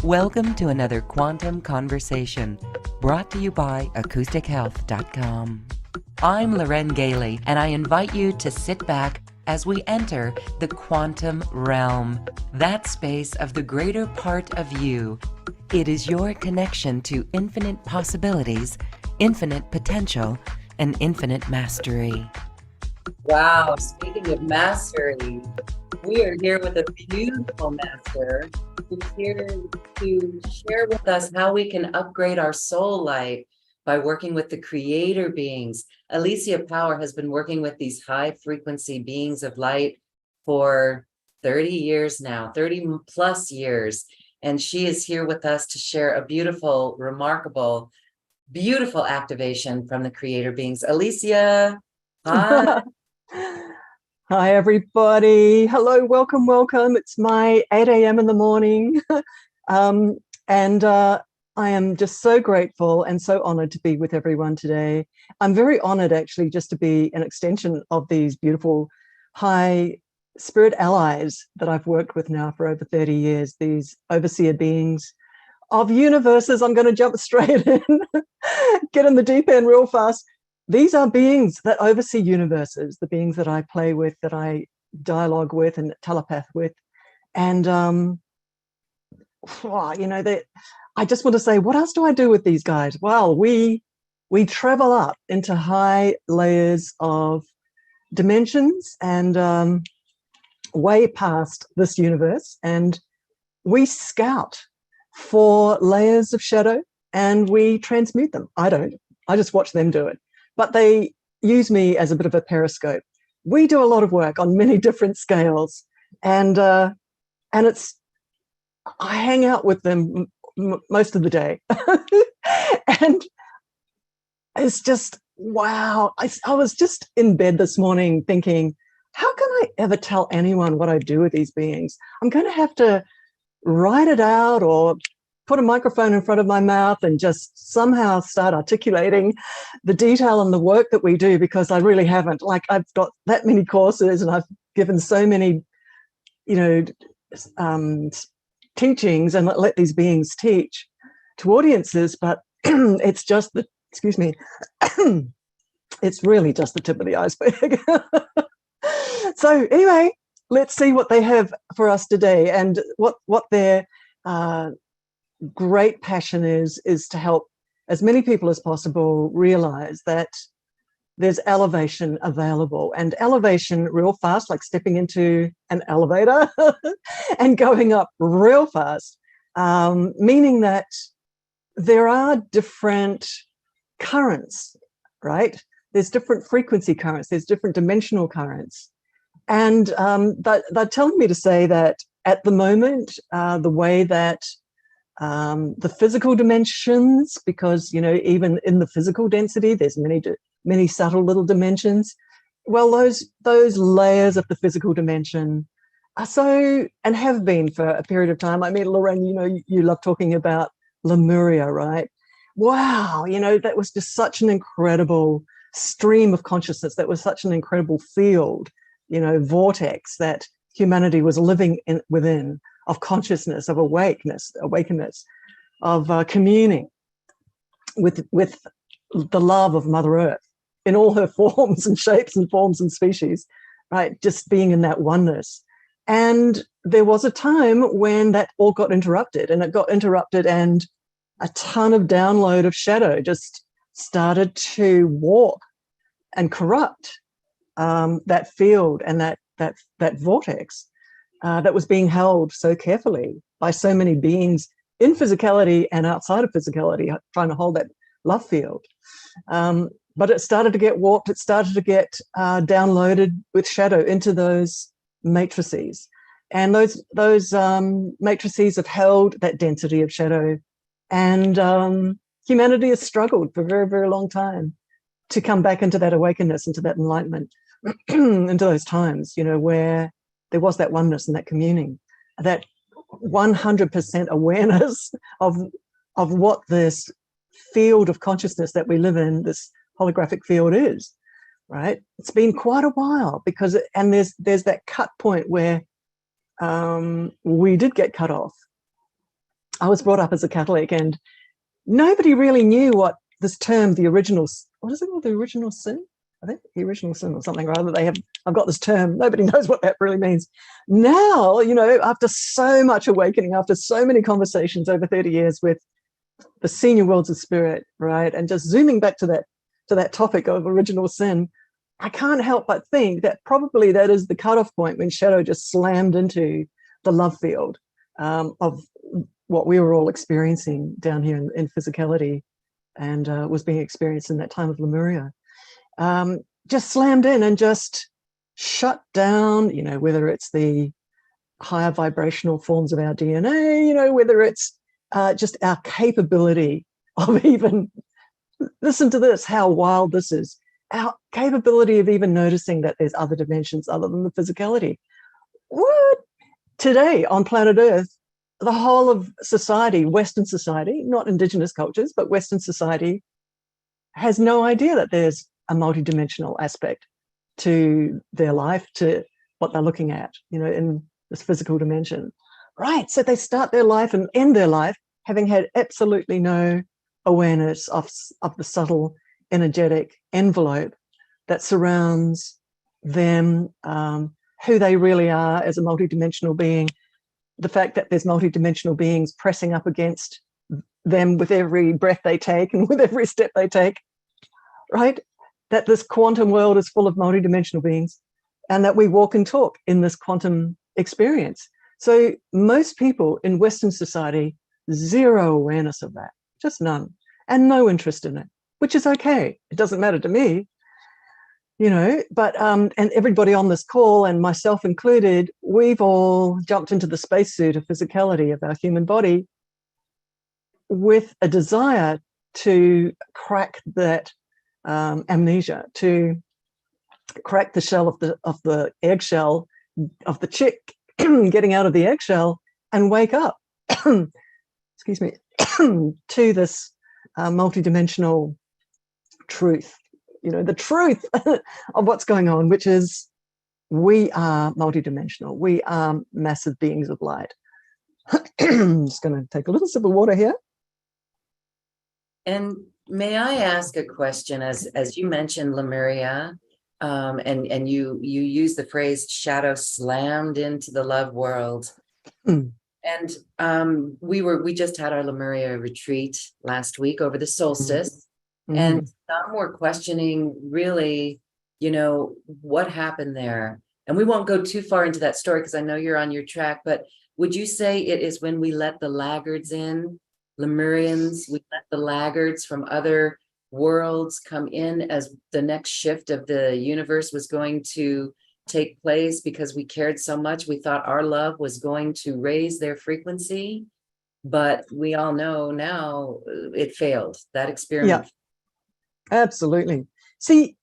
Welcome to another Quantum Conversation, brought to you by AcousticHealth.com. I'm Galey, and I invite you to sit back as we enter the quantum realm, that space of the greater part of you. It is your connection to infinite possibilities, infinite potential, and infinite mastery. Wow, speaking of mastery, we are here with a beautiful master who's here to share with us how we can upgrade our soul life by working with the creator beings. Alicia Power has been working with these high frequency beings of light for 30 years now, 30 plus years. And she is here with us to share a beautiful, remarkable, beautiful activation from the creator beings. Alicia, hi. Hi, everybody. Hello, welcome, welcome. It's my 8 a.m. in the morning. I am just so grateful and so honored to be with everyone today. I'm very honored, actually, just to be an extension of these beautiful high spirit allies that I've worked with now for over 30 years, these overseer beings of universes. I'm going to jump straight in, get in the deep end real fast. These are beings that oversee universes, the beings that I play with, that I dialogue with and telepath with. And, I just want to say, what else do I do with these guys? Well, we travel up into high layers of dimensions and way past this universe. And we scout for layers of shadow and we transmute them. I don't. I just watch them do it. But they use me as a bit of a periscope. We do a lot of work on many different scales, and it's I hang out with them most of the day, and it's just wow. I was just in bed this morning thinking, how can I ever tell anyone what I do with these beings? I'm going to have to write it out or put a microphone in front of my mouth and just somehow start articulating the detail and the work that we do, because I really haven't. Like, I've got that many courses and I've given so many, teachings and let these beings teach to audiences, but it's just the, excuse me, it's really just the tip of the iceberg. So anyway, let's see what they have for us today and what their great passion is to help as many people as possible realize that there's elevation available, and elevation real fast, like stepping into an elevator and going up real fast, meaning that there are different currents, right? There's different frequency currents, there's different dimensional currents. And they're telling me to say that at the moment, the way that the physical dimensions, because even in the physical density there's many subtle little dimensions. Well, those layers of the physical dimension are so, and have been for a period of time. I mean, Lorraine, you love talking about Lemuria, right? Wow, that was just such an incredible stream of consciousness. That was such an incredible field, vortex that humanity was living within, of consciousness, of awakenness, of communing with the love of Mother Earth in all her forms and shapes and forms and species, right? Just being in that oneness. And there was a time when that all got interrupted, and and a ton of download of shadow just started to walk and corrupt that field and that vortex. That was being held so carefully by so many beings in physicality and outside of physicality, trying to hold that love field. But it started to get warped. It started to get downloaded with shadow into those matrices. And those matrices have held that density of shadow. And humanity has struggled for a very, very long time to come back into that awakeness, into that enlightenment, into those times, where there was that oneness and that communing, that 100% awareness of what this field of consciousness that we live in, this holographic field, is, right? It's been quite a while, because, and there's that cut point where we did get cut off I was brought up as a Catholic, and nobody really knew what this term, the original, what is it called, the original sin? I think the original sin or something rather. I've got this term. Nobody knows what that really means. Now, after so much awakening, after so many conversations over 30 years with the senior worlds of spirit, right, and just zooming back to that topic of original sin, I can't help but think that probably that is the cutoff point when shadow just slammed into the love field of what we were all experiencing down here in physicality, and was being experienced in that time of Lemuria. Just slammed in and just shut down, whether it's the higher vibrational forms of our DNA, whether it's just our capability of even, listen to this, how wild this is, our capability of even noticing that there's other dimensions other than the physicality. What? Today on planet Earth, the whole of society, Western society, not indigenous cultures, but Western society, has no idea that there's a multidimensional aspect to their life, to what they're looking at, in this physical dimension. Right. So they start their life and end their life having had absolutely no awareness of the subtle energetic envelope that surrounds them, who they really are as a multidimensional being, the fact that there's multidimensional beings pressing up against them with every breath they take and with every step they take, right? That this quantum world is full of multidimensional beings, and that we walk and talk in this quantum experience. So most people in Western society, zero awareness of that, just none, and no interest in it, which is okay. It doesn't matter to me, but and everybody on this call, and myself included, we've all jumped into the spacesuit of physicality of our human body with a desire to crack that amnesia, to crack the shell of the eggshell of the chick, getting out of the eggshell and wake up, excuse me, to this multidimensional truth, the truth of what's going on, which is we are multidimensional. We are massive beings of light. I'm just going to take a little sip of water here. And may I ask a question? As you mentioned Lemuria, and you use the phrase shadow slammed into the love world. And we just had our Lemuria retreat last week over the solstice. And some were questioning really, what happened there. And we won't go too far into that story because I know you're on your track, but would you say it is when we let the laggards in, Lemurians, we let the laggards from other worlds come in as the next shift of the universe was going to take place because we cared so much? We thought our love was going to raise their frequency, but we all know now it failed. That experiment. Yeah, absolutely. See,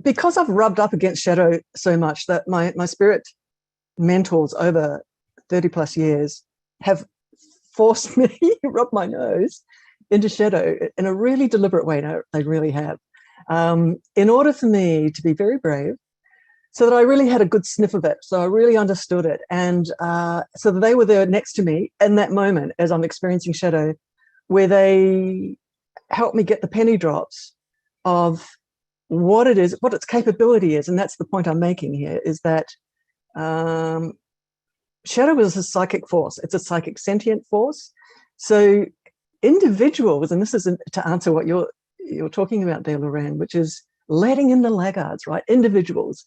because I've rubbed up against shadow so much that my spirit mentors over 30 plus years have forced me to rub my nose into shadow in a really deliberate way. No, they really have. In order for me to be very brave, so that I really had a good sniff of it, so I really understood it, and so that they were there next to me in that moment as I'm experiencing shadow, where they helped me get the penny drops of what it is, what its capability is. And that's the point I'm making here, is that shadow is a psychic force. It's a psychic sentient force. So individuals, and this is to answer what you're talking about there, Lorraine, which is letting in the laggards, right? Individuals,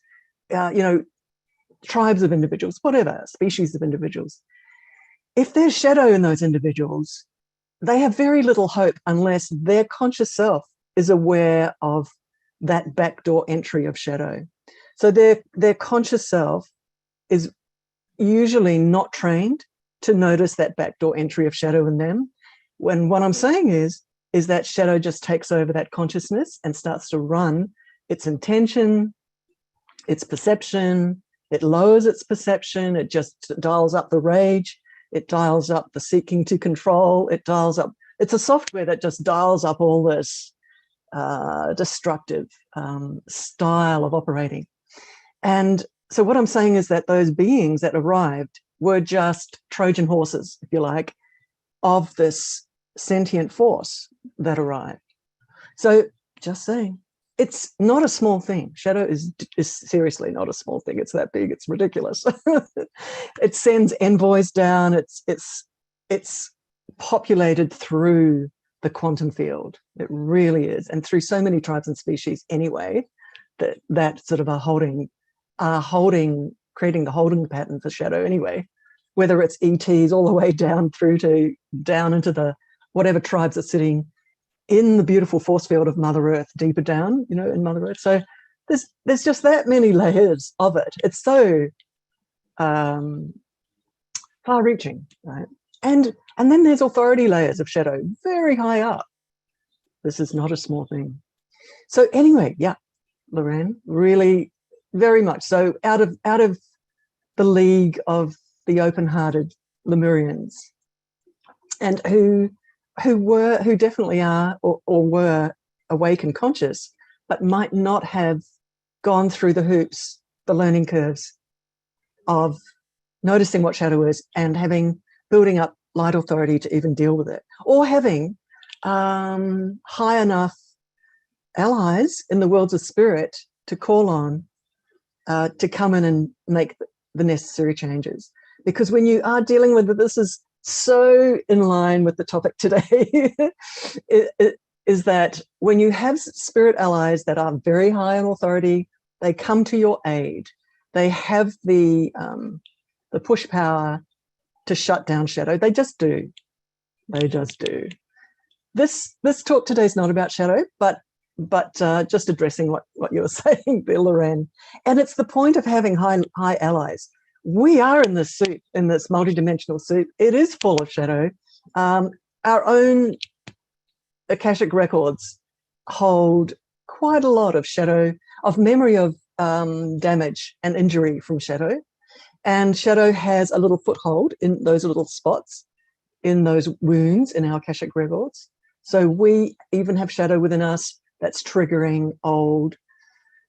tribes of individuals, whatever, species of individuals. If there's shadow in those individuals, they have very little hope unless their conscious self is aware of that backdoor entry of shadow. So their conscious self is usually not trained to notice that backdoor entry of shadow in them. When what I'm saying is that shadow just takes over that consciousness and starts to run its intention, its perception. It lowers its perception. It just dials up the rage. It dials up the seeking to control. It dials up. It's a software that just dials up all this destructive style of operating. And so what I'm saying is that those beings that arrived were just Trojan horses, if you like, of this sentient force that arrived. So just saying, it's not a small thing. Shadow is seriously not a small thing. It's that big. It's ridiculous. It sends envoys down. It's populated through the quantum field. It really is, and through so many tribes and species anyway. That sort of are creating the holding pattern for shadow anyway. Whether it's ETs all the way down into the whatever tribes are sitting in the beautiful force field of Mother Earth, deeper down, in Mother Earth. So there's just that many layers of it. It's so far-reaching, right? And then there's authority layers of shadow very high up. This is not a small thing. So anyway, yeah, Lorraine, really, very much so out of the league of the open-hearted Lemurians, and who definitely are or were awake and conscious, but might not have gone through the hoops, the learning curves of noticing what shadow is and building up light authority to even deal with it, or having high enough allies in the worlds of spirit to call on to come in and make the necessary changes. Because when you are dealing with it, this is so in line with the topic today, it is that when you have spirit allies that are very high in authority, they come to your aid. They have the push power to shut down shadow. They just do. They just do. This talk today is not about shadow, but just addressing what you were saying, Bill, Lorraine. And it's the point of having high allies. We are in this soup, in this multidimensional soup. It is full of shadow. Our own Akashic records hold quite a lot of shadow, of memory of damage and injury from shadow. And shadow has a little foothold in those little spots, in those wounds in our Akashic records. So we even have shadow within us that's triggering old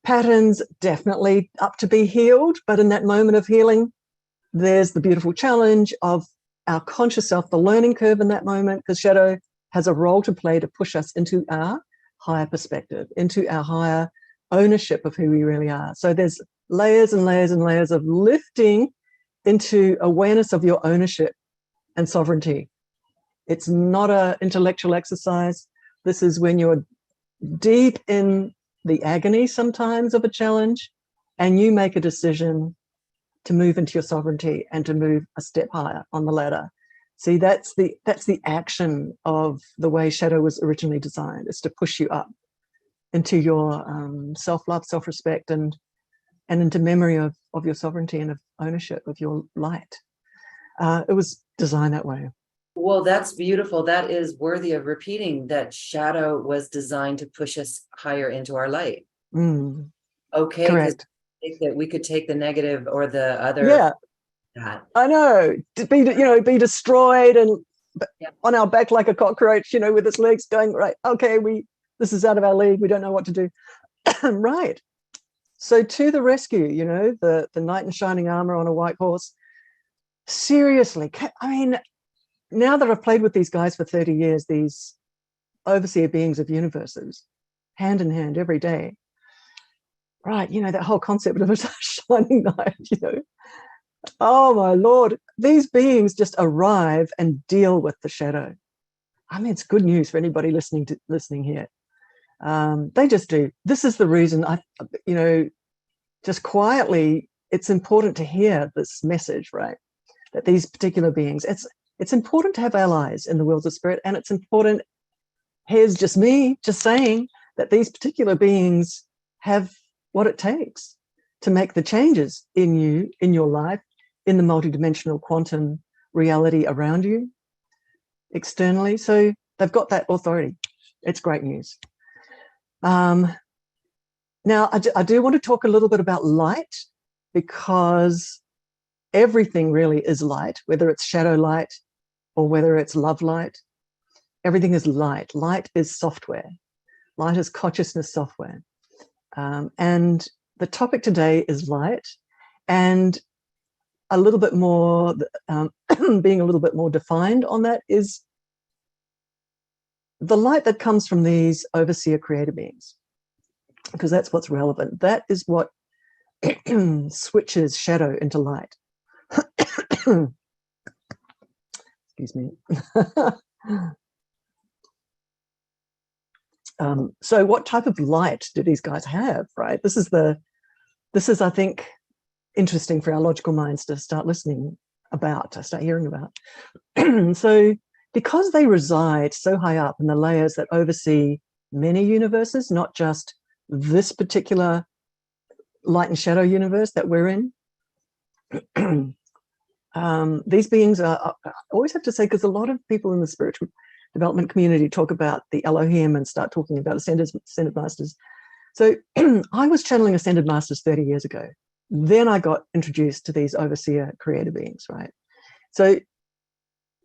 patterns, definitely up to be healed. But in that moment of healing, there's the beautiful challenge of our conscious self, the learning curve in that moment, because shadow has a role to play to push us into our higher perspective, into our higher ownership of who we really are. So there's layers and layers and layers of lifting into awareness of your ownership and sovereignty. It's not an intellectual exercise. This is when you're deep in the agony sometimes of a challenge, and you make a decision to move into your sovereignty and to move a step higher on the ladder. See, that's the action of the way shadow was originally designed, is to push you up into your self-love, self-respect, and into memory of your sovereignty and of ownership of your light. It was designed that way. Well, that's beautiful. That is worthy of repeating, that shadow was designed to push us higher into our light. Mm. Okay. Correct. That we could take the negative or the other. Yeah. That. I know. To be destroyed and on our back like a cockroach, with its legs going, right, okay, this is out of our league. We don't know what to do. Right. So to the rescue, the knight in shining armor on a white horse. Seriously, I mean, now that I've played with these guys for 30 years, these overseer beings of universes, hand in hand every day, right, that whole concept of a shining knight, oh my Lord, these beings just arrive and deal with the shadow. I mean, it's good news for anybody listening here. They just do. This is the reason just quietly, it's important to hear this message, right? That these particular beings, it's important to have allies in the worlds of spirit, and it's important, here's just me just saying that these particular beings have what it takes to make the changes in you, in your life, in the multidimensional quantum reality around you, externally. So they've got that authority. It's great news. Now, I do want to talk a little bit about light, because everything really is light, whether it's shadow light or whether it's love light. Everything is light. Light is software. Light is consciousness software. And the topic today is light. And a little bit more, being a little bit more defined on that, is the light that comes from these overseer creator beings, because that's what's relevant. That is what switches shadow into light. Excuse me. So what type of light do these guys have, right? This is, I think, interesting for our logical minds to start listening about, to start hearing about. So because they reside so high up in the layers that oversee many universes, not just this particular light and shadow universe that we're in, these beings are, I always have to say, because a lot of people in the spiritual development community talk about the Elohim and start talking about ascended masters. So I was channeling ascended masters 30 years ago. Then I got introduced to these overseer creator beings, right? So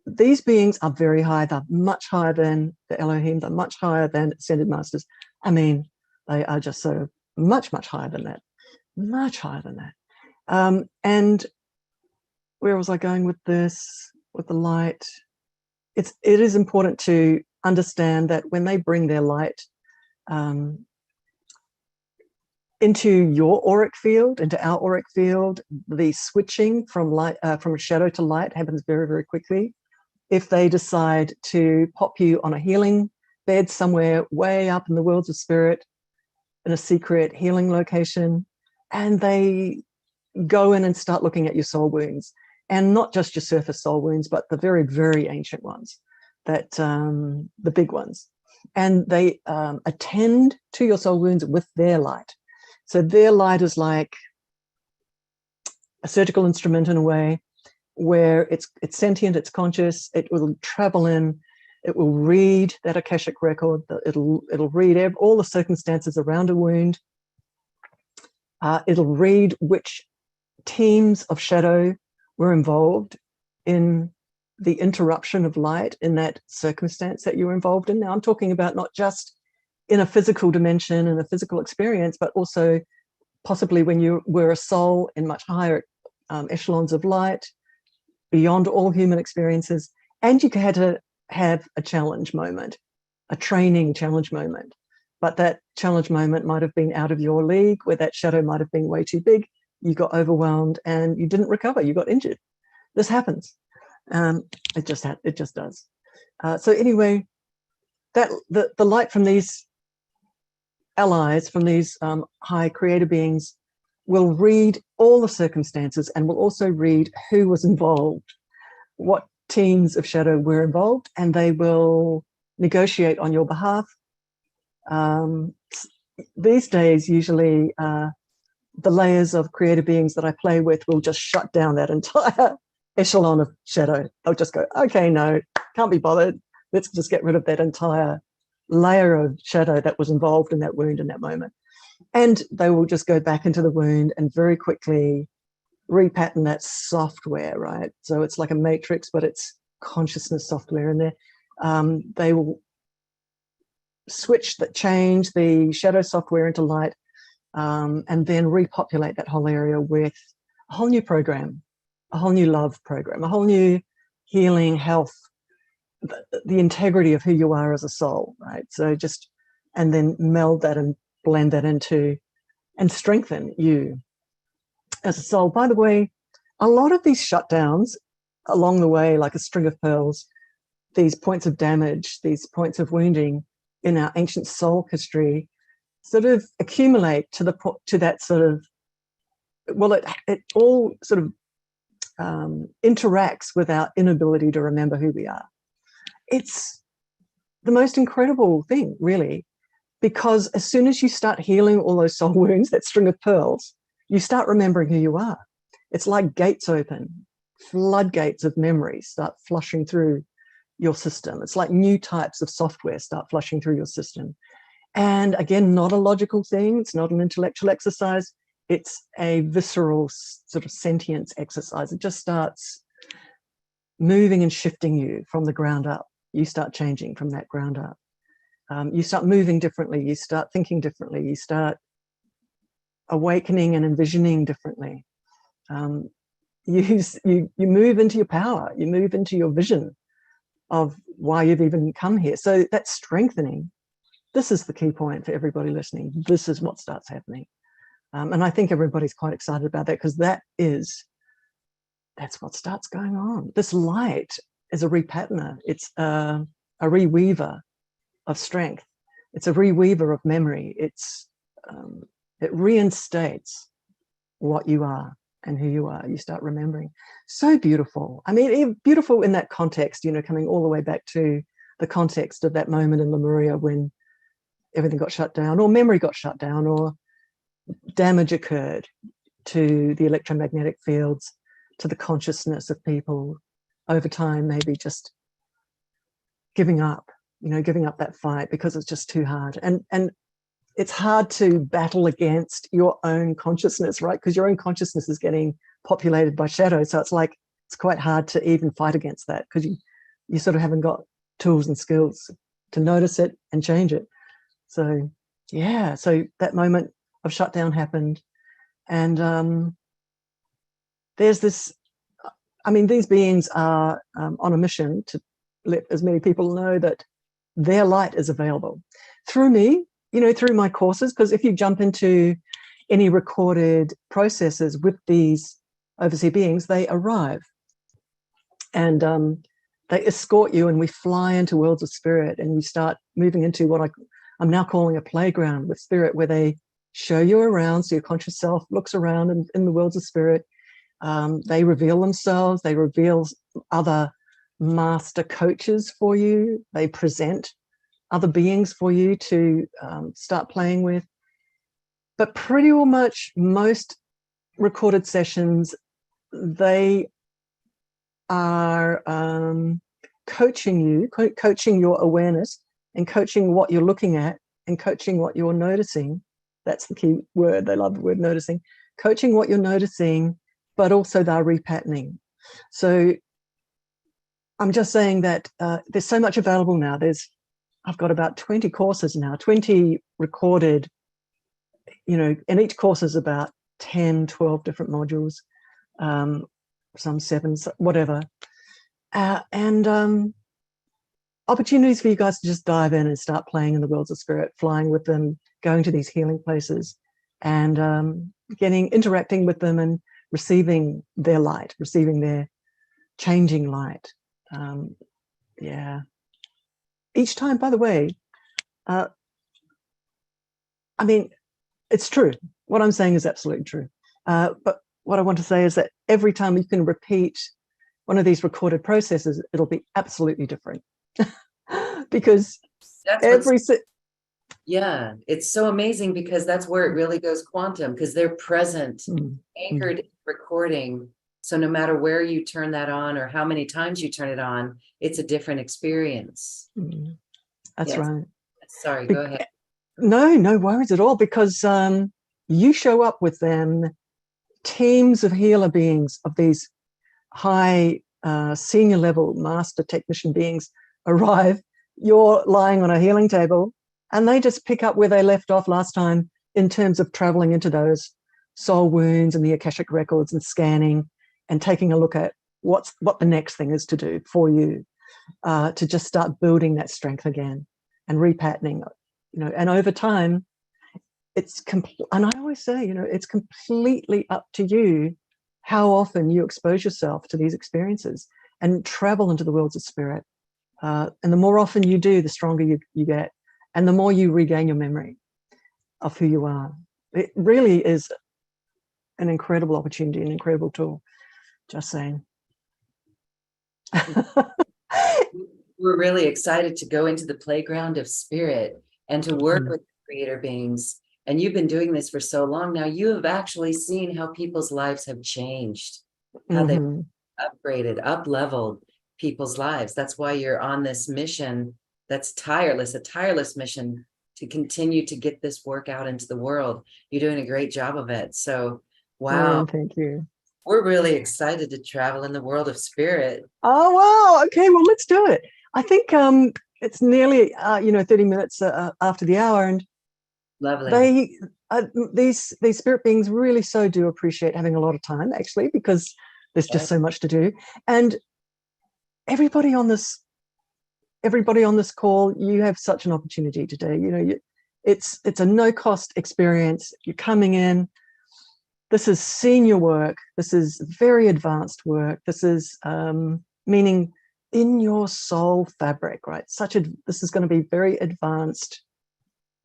these beings are very high. They're much higher than the Elohim. They're much higher than ascended masters. I mean, they are just so much, much higher than that. Much higher than that. And where was I going with this, with the light? It is important to understand that when they bring their light into your auric field, into our auric field, the switching from light, from shadow to light happens very, very quickly. If they decide to pop you on a healing bed somewhere way up in the worlds of spirit, in a secret healing location, and they go in and start looking at your soul wounds, and not just your surface soul wounds, but the very, very ancient ones, that the big ones. And they attend to your soul wounds with their light. So their light is like a surgical instrument in a way, where it's sentient, it's conscious, it will travel in, it will read that Akashic record, it'll read all the circumstances around a wound. It'll read which teams of shadow were involved in the interruption of light in that circumstance that you were involved in. Now, I'm talking about not just in a physical dimension and a physical experience, but also possibly when you were a soul in much higher echelons of light, beyond all human experiences, and you had to have a challenge moment, a training challenge moment. But that challenge moment might have been out of your league, where that shadow might have been way too big. You got overwhelmed and you didn't recover. You got injured. This happens. It just does. So anyway, that the light from these allies, from these high creator beings, will read all the circumstances and will also read who was involved, what teams of shadow were involved, and they will negotiate on your behalf. These days, usually the layers of creator beings that I play with will just shut down that entire echelon of shadow. They'll just go, okay, no, can't be bothered. Let's just get rid of that entire layer of shadow that was involved in that wound in that moment. And they will just go back into the wound and very quickly repattern that software, right? So it's like a matrix, but it's consciousness software in there. They will change the shadow software into light, and then repopulate that whole area with a whole new program, a whole new love program, a whole new healing, health, the integrity of who you are as a soul, right? So just, and then meld that and blend that into and strengthen you as a soul. By the way, a lot of these shutdowns along the way, like a string of pearls, these points of damage, these points of wounding in our ancient soul history, sort of accumulate to that sort of, well, it all sort of interacts with our inability to remember who we are. It's the most incredible thing, really, because as soon as you start healing all those soul wounds, that string of pearls, you start remembering who you are. It's like gates open, floodgates of memories start flushing through your system. It's like new types of software start flushing through your system. And again, not a logical thing. It's not an intellectual exercise. It's a visceral sort of sentience exercise. It just starts moving and shifting you from the ground up. You start changing from that ground up. You start moving differently. You start thinking differently. You start awakening and envisioning differently. you move into your power, you move into your vision of why you've even come here. So that's strengthening. This is the key point for everybody listening. This is what starts happening. And I think everybody's quite excited about that, because that's what starts going on. This light is a repatterner. It's a reweaver of strength. It's a reweaver of memory. It reinstates what you are and who you are. You start remembering. So beautiful. I mean, beautiful in that context, coming all the way back to the context of that moment in Lemuria when everything got shut down, or memory got shut down, or damage occurred to the electromagnetic fields, to the consciousness of people over time, maybe just giving up that fight because it's just too hard. And it's hard to battle against your own consciousness, right? Because your own consciousness is getting populated by shadow. So it's quite hard to even fight against that, because you sort of haven't got tools and skills to notice it and change it. So yeah, so that moment of shutdown happened. And there's this, these beings are on a mission to let as many people know that their light is available through me, through my courses. Because if you jump into any recorded processes with these overseer beings, they arrive and they escort you, and we fly into worlds of spirit, and you start moving into what I'm now calling a playground with spirit, where they show you around. So your conscious self looks around in the worlds of spirit. They reveal themselves. They reveal other master coaches for you. They present other beings for you to start playing with. But pretty much most recorded sessions, they are coaching your awareness, and coaching what you're looking at, and coaching what you're noticing. That's the key word. They love the word noticing. Coaching what you're noticing, but also they're repatterning. So I'm just saying that there's so much available now. I've got about 20 courses now, 20 recorded, and each course is about 10, 12 different modules, some 7, whatever. And opportunities for you guys to just dive in and start playing in the worlds of spirit, flying with them, going to these healing places, and interacting with them and receiving their light, receiving their changing light. Yeah. Each time, by the way, it's true. What I'm saying is absolutely true. But what I want to say is that every time you can repeat one of these recorded processes, it'll be absolutely different. Because it's so amazing, because that's where it really goes quantum, because they're present, anchored in recording. So no matter where you turn that on or how many times you turn it on, it's a different experience. That's right. Sorry, go ahead. No worries at all, because you show up with them, teams of healer beings, of these high senior level master technician beings arrive. You're lying on a healing table, and they just pick up where they left off last time in terms of traveling into those soul wounds and the Akashic records, and scanning and taking a look at what the next thing is to do for you, to just start building that strength again and repatterning, and over time and I always say, it's completely up to you how often you expose yourself to these experiences and travel into the worlds of spirit. And the more often you do, the stronger you get, and the more you regain your memory of who you are. It really is an incredible opportunity, an incredible tool. Just saying. We're really excited to go into the playground of spirit and to work with creator beings. And you've been doing this for so long now. You have actually seen how people's lives have changed, how they've upgraded, up-leveled people's lives. That's why you're on this mission that's tireless, a tireless mission to continue to get this work out into the world. You're doing a great job of it. So, wow. Thank you. We're really excited to travel in the world of spirit. Oh, wow. Okay, well, let's do it. I think it's nearly, 30 minutes after the hour, and Lovely. these spirit beings really so do appreciate having a lot of time, actually, because There's just so much to do. And everybody on this call, you have such an opportunity today. You know, it's a no-cost experience. You're coming in. This is senior work. This is very advanced work. This is meaning in your soul fabric, right? This is going to be very advanced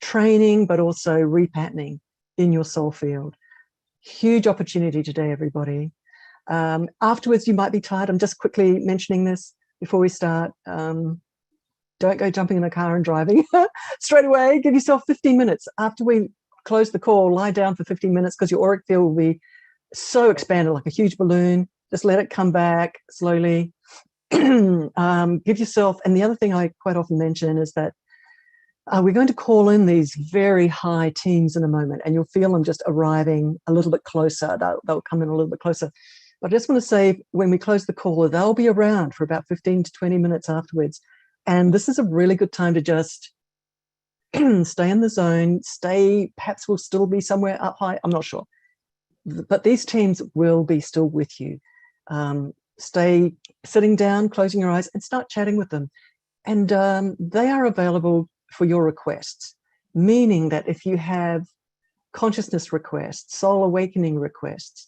training, but also repatterning in your soul field. Huge opportunity today, everybody. Afterwards, you might be tired. I'm just quickly mentioning this before we start. Don't go jumping in the car and driving straight away. Give yourself 15 minutes. After we close the call, lie down for 15 minutes because your auric field will be so expanded like a huge balloon. Just let it come back slowly. Give yourself, and the other thing I quite often mention is that we're going to call in these very high teams in a moment, and you'll feel them just arriving a little bit closer. They'll come in a little bit closer. But I just want to say, when we close the call, they'll be around for about 15 to 20 minutes afterwards. And this is a really good time to just stay in the zone, perhaps we'll still be somewhere up high, I'm not sure. But these teams will be still with you. Stay sitting down, closing your eyes, and start chatting with them. And they are available for your requests, meaning that if you have consciousness requests, soul awakening requests,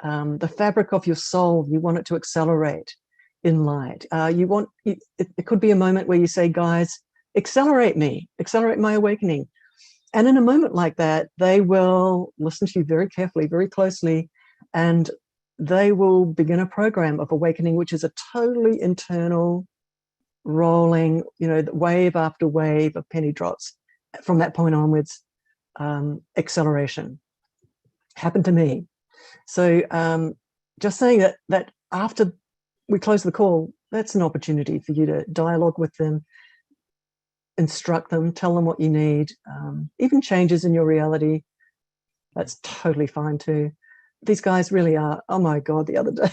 the fabric of your soul, you want it to accelerate in light. It could be a moment where you say, guys, accelerate my awakening. And in a moment like that, they will listen to you very carefully, very closely, and they will begin a program of awakening, which is a totally internal, rolling, you know, wave after wave of penny drops. From that point onwards, acceleration happened to me. So just saying that after we close the call, that's an opportunity for you to dialogue with them, instruct them, tell them what you need, even changes in your reality. That's totally fine too. These guys really are, oh my God, the other day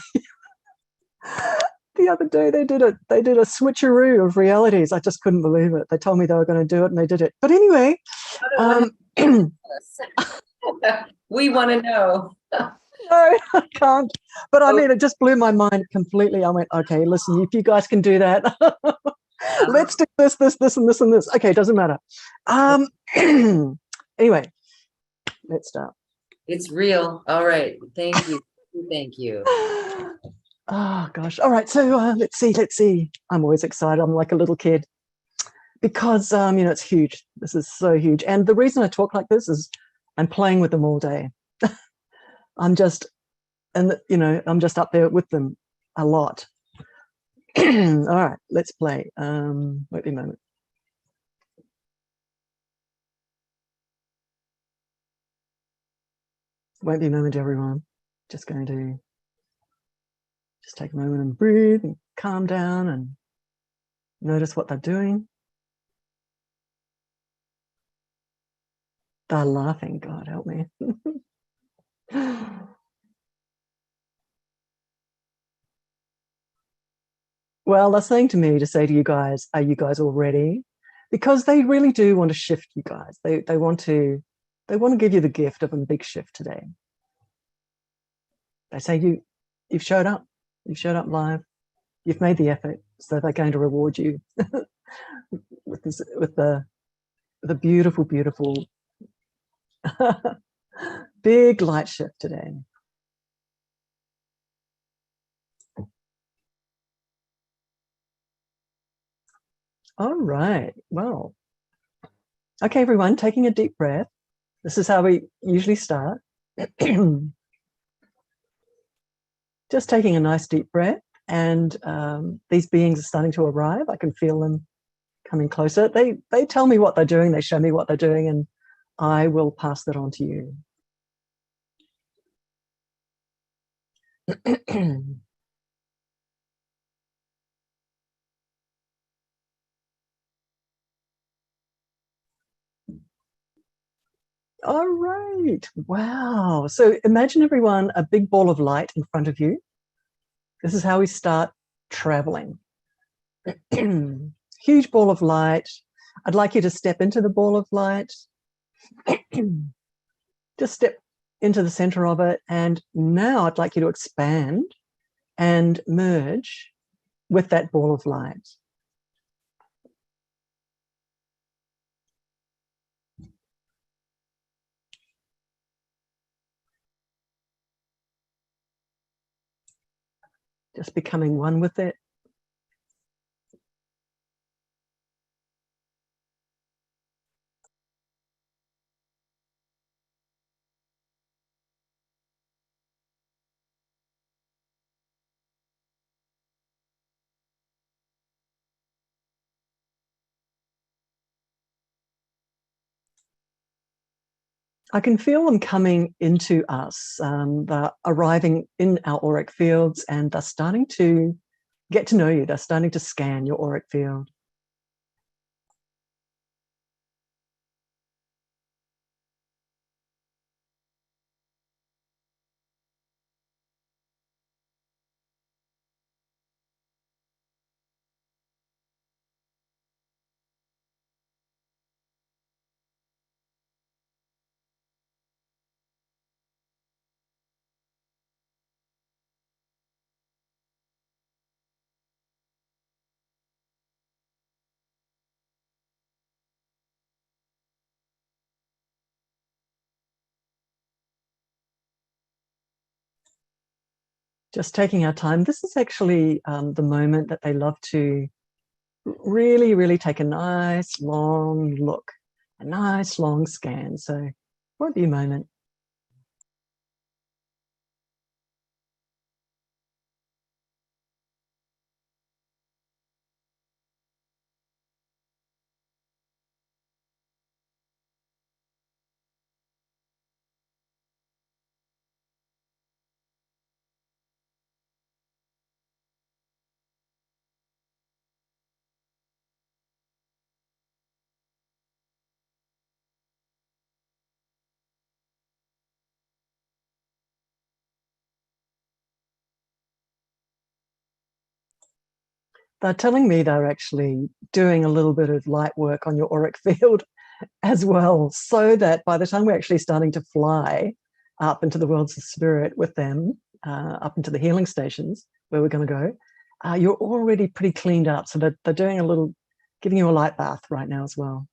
they did a switcheroo of realities. I just couldn't believe it. They told me they were going to do it and they did it. But anyway, we want to know. No, I can't. But I mean, it just blew my mind completely. I went, okay, listen, if you guys can do that, let's do this, and this, and this. Okay, doesn't matter. Anyway, let's start. It's real. All right. Thank you. Thank you. Oh, gosh. All right. So let's see. I'm always excited. I'm like a little kid because, you know, it's huge. This is so huge. And the reason I talk like this is I'm playing with them all day. I'm just up there with them a lot. All right, let's play. Wait a moment. Won't be a moment, everyone. Just going to take a moment and breathe and calm down and notice what they're doing. They're laughing. God help me. Well, they're saying to me to say to you guys, are you guys all ready? Because they really do want to shift you guys. They want to give you the gift of a big shift today. They say you've showed up. You've showed up live. You've made the effort, so they're going to reward you with the beautiful, beautiful big light shift today. All right. Well, okay, everyone, taking a deep breath. This is how we usually start. Just taking a nice deep breath, and these beings are starting to arrive. I can feel them coming closer. They tell me what they're doing. They show me what they're doing, and I will pass that on to you. All right. Wow. So imagine, everyone, a big ball of light in front of you. This is how we start traveling. Huge ball of light. I'd like you to step into the ball of light. Just step into the center of it. And now I'd like you to expand and merge with that ball of light. Just becoming one with it. I can feel them coming into us. They're arriving in our auric fields, and they're starting to get to know you. They're starting to scan your auric field. Just taking our time. This is actually the moment that they love to really, really take a nice long look, a nice long scan. So won't be a moment. They're telling me they're actually doing a little bit of light work on your auric field as well, so that by the time we're actually starting to fly up into the worlds of spirit with them, up into the healing stations where we're going to go, you're already pretty cleaned up. So they're doing a little, giving you a light bath right now as well.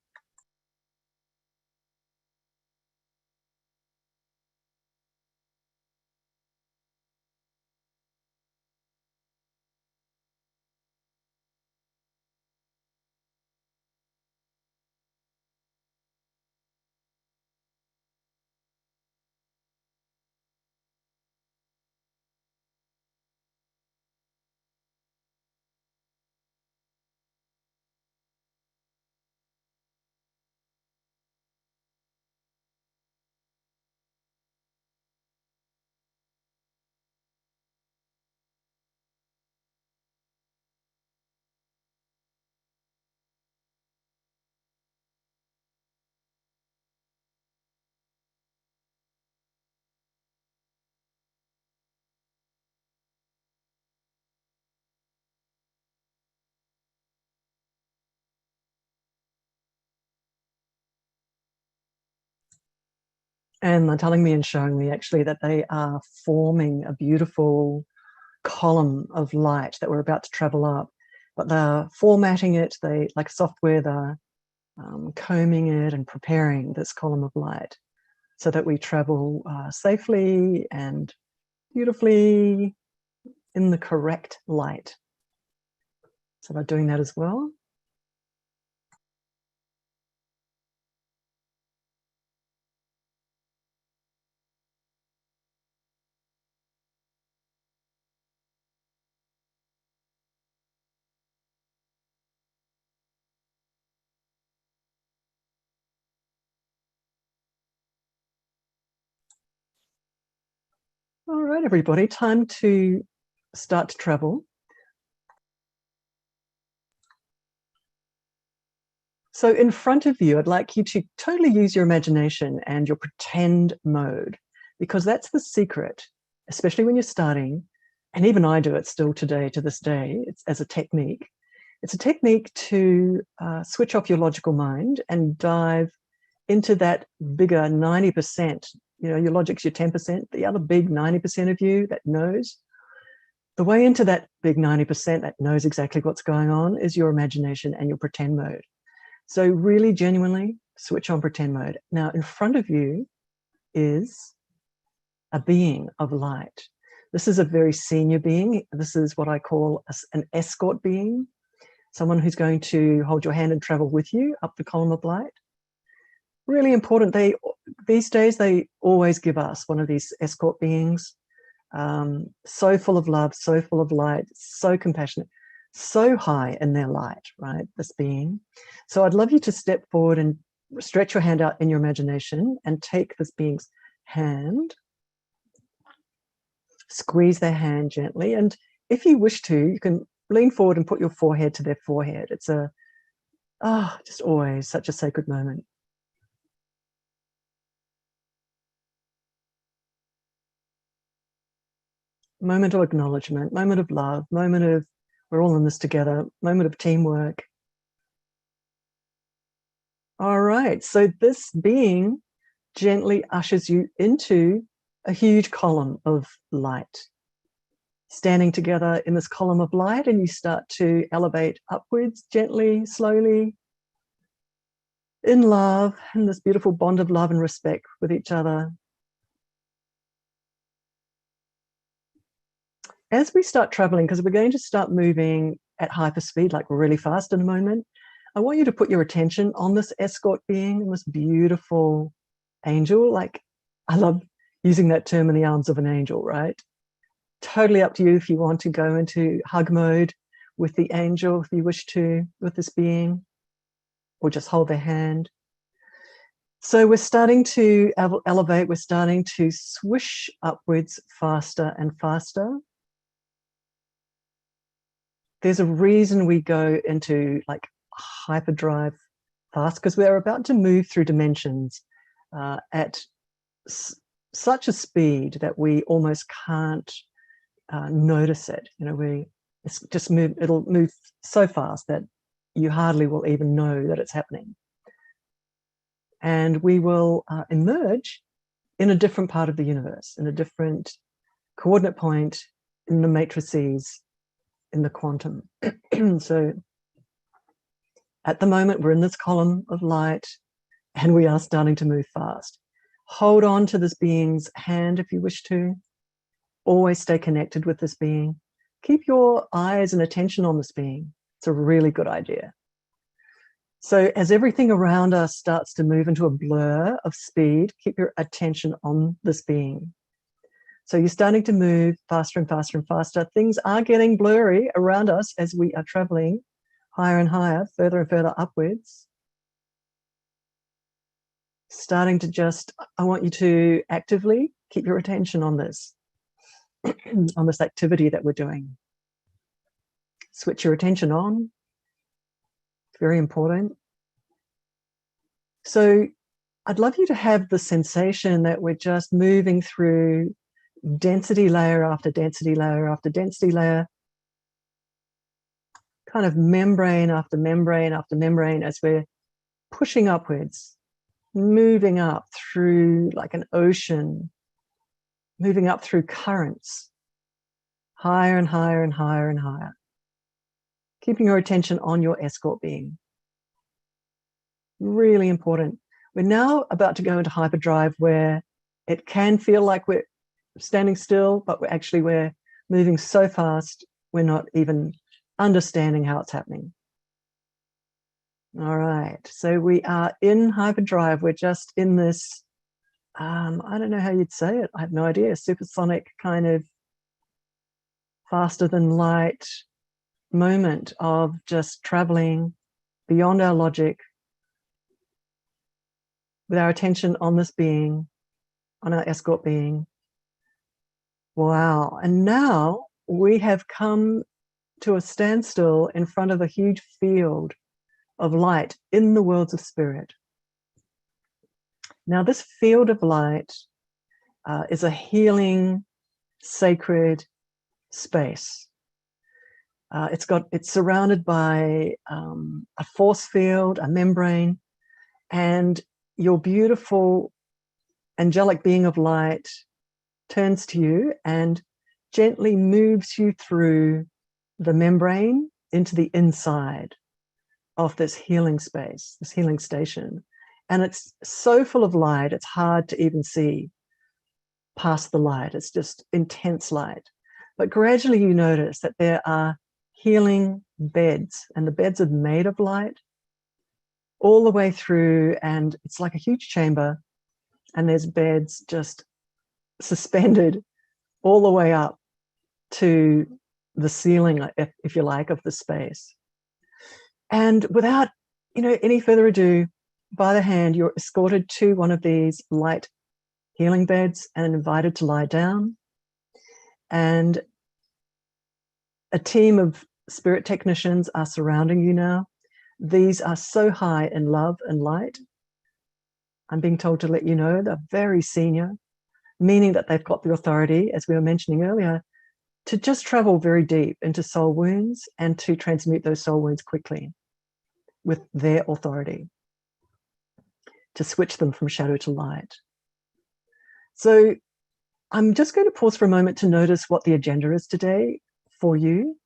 And they're telling me and showing me actually that they are forming a beautiful column of light that we're about to travel up, but they're formatting it. They, like software, they're combing it and preparing this column of light so that we travel safely and beautifully in the correct light. So they're doing that as well. All right, everybody, time to start to travel. So in front of you, I'd like you to totally use your imagination and your pretend mode, because that's the secret, especially when you're starting. And even I do it still today, to this day, it's as a technique. It's a technique to switch off your logical mind and dive into that bigger 90%. You know, your logic's your 10%, the other big 90% of you that knows. The way into that big 90% that knows exactly what's going on is your imagination and your pretend mode. So really genuinely switch on pretend mode. Now in front of you is a being of light. This is a very senior being. This is what I call an escort being, someone who's going to hold your hand and travel with you up the column of light. Really important. These days, they always give us one of these escort beings. So full of love, so full of light, so compassionate, so high in their light, right? This being. So I'd love you to step forward and stretch your hand out in your imagination and take this being's hand. Squeeze their hand gently, and if you wish to, you can lean forward and put your forehead to their forehead. It's just always such a sacred moment. Moment of acknowledgement, moment of love, moment of we're all in this together, moment of teamwork. All right, so this being gently ushers you into a huge column of light. Standing together in this column of light, and you start to elevate upwards gently, slowly, in love, in this beautiful bond of love and respect with each other. As we start traveling, because we're going to start moving at hyperspeed, like really fast in a moment, I want you to put your attention on this escort being, this beautiful angel. Like, I love using that term, in the arms of an angel, right? Totally up to you if you want to go into hug mode with the angel, if you wish to, with this being, or just hold their hand. So we're starting to elevate, we're starting to swish upwards faster and faster. There's a reason we go into like hyperdrive fast, because we're about to move through dimensions at such a speed that we almost can't notice it. You know, it's just move. It'll move so fast that you hardly will even know that it's happening. And we will emerge in a different part of the universe, in a different coordinate point in the matrices, in the quantum. So at the moment, we're in this column of light and we are starting to move fast. Hold on to this being's hand if you wish to. Always stay connected with this being. Keep your eyes and attention on this being. It's a really good idea. So as everything around us starts to move into a blur of speed, keep your attention on this being. So you're starting to move faster and faster and faster. Things are getting blurry around us as we are traveling higher and higher, further and further upwards. Starting to just, I want you to actively keep your attention on this, on this activity that we're doing. Switch your attention on. It's very important. So I'd love you to have the sensation that we're just moving through density layer after density layer after density layer, kind of membrane after membrane after membrane, as we're pushing upwards, moving up through like an ocean, moving up through currents, higher and higher and higher and higher. Keeping your attention on your escort being. Really important. We're now about to go into hyperdrive, where it can feel like we're standing still, but we're moving so fast, we're not even understanding how it's happening. All right, so we are in hyperdrive. We're just in this, I don't know how you'd say it. I have no idea. Supersonic kind of faster than light moment of just traveling beyond our logic with our attention on this being, on our escort being. Wow. And now we have come to a standstill in front of a huge field of light in the worlds of spirit. Now, this field of light is a healing, sacred space. It's surrounded by a force field, a membrane, and your beautiful angelic being of light turns to you and gently moves you through the membrane into the inside of this healing space, this healing station. And it's so full of light, it's hard to even see past the light. It's just intense light. But gradually you notice that there are healing beds, and the beds are made of light all the way through, and it's like a huge chamber, and there's beds just suspended all the way up to the ceiling, if you like, of the space. And without, any further ado, by the hand, you're escorted to one of these light healing beds and invited to lie down. And a team of spirit technicians are surrounding you now. These are so high in love and light. I'm being told to let you know they're very senior, meaning that they've got the authority, as we were mentioning earlier, to just travel very deep into soul wounds and to transmute those soul wounds quickly with their authority, to switch them from shadow to light. So I'm just going to pause for a moment to notice what the agenda is today for you.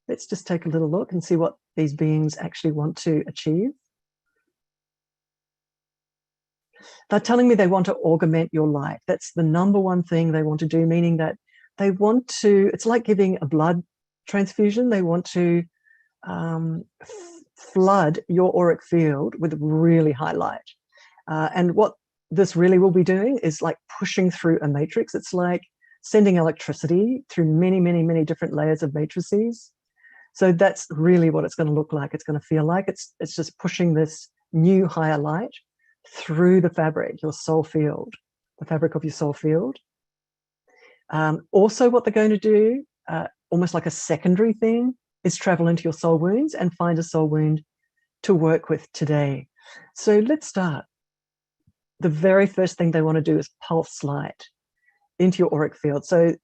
Let's just take a little look and see what these beings actually want to achieve. They're telling me they want to augment your light. That's the number one thing they want to do, meaning that they want to, it's like giving a blood transfusion. They want to flood your auric field with really high light. And what this really will be doing is like pushing through a matrix. It's like sending electricity through many, many, many different layers of matrices. So that's really what it's going to look like. It's going to feel like it's just pushing this new higher light through the fabric, your soul field, the fabric of your soul field. Also, what they're going to do, almost like a secondary thing, is travel into your soul wounds and find a soul wound to work with today. So let's start. The very first thing they want to do is pulse light into your auric field. So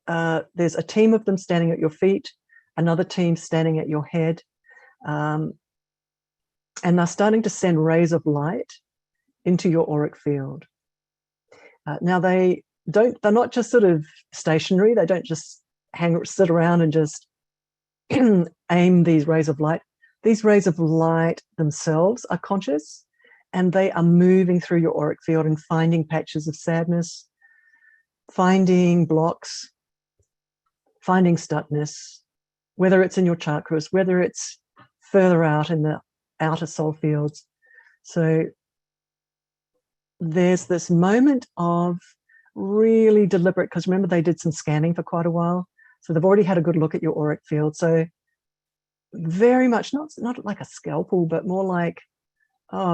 there's a team of them standing at your feet, another team standing at your head, and they're starting to send rays of light into your auric field. Now they're not just sort of stationary. They don't just sit around and just aim these rays of light. These rays of light themselves are conscious, and they are moving through your auric field and finding patches of sadness, finding blocks, finding stuckness, whether it's in your chakras, whether it's further out in the outer soul fields. So there's this moment of really deliberate, because remember they did some scanning for quite a while. So they've already had a good look at your auric field. So very much not like a scalpel, but more like,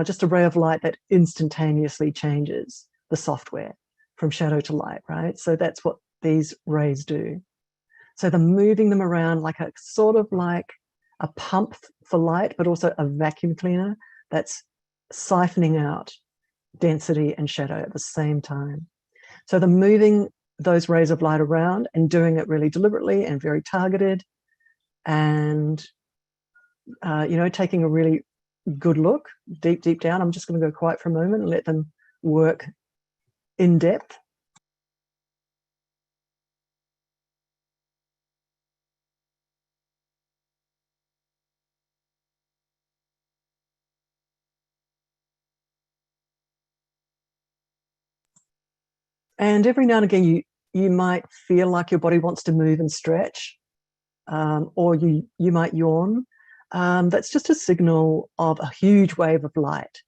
just a ray of light that instantaneously changes the software from shadow to light, right? So that's what these rays do. So they're moving them around like a sort of like a pump for light, but also a vacuum cleaner that's siphoning out density and shadow at the same time. So they're moving those rays of light around and doing it really deliberately and very targeted, and taking a really good look deep down. I'm just going to go quiet for a moment and let them work in depth. And every now and again, you might feel like your body wants to move and stretch, or you might yawn. That's just a signal of a huge wave of light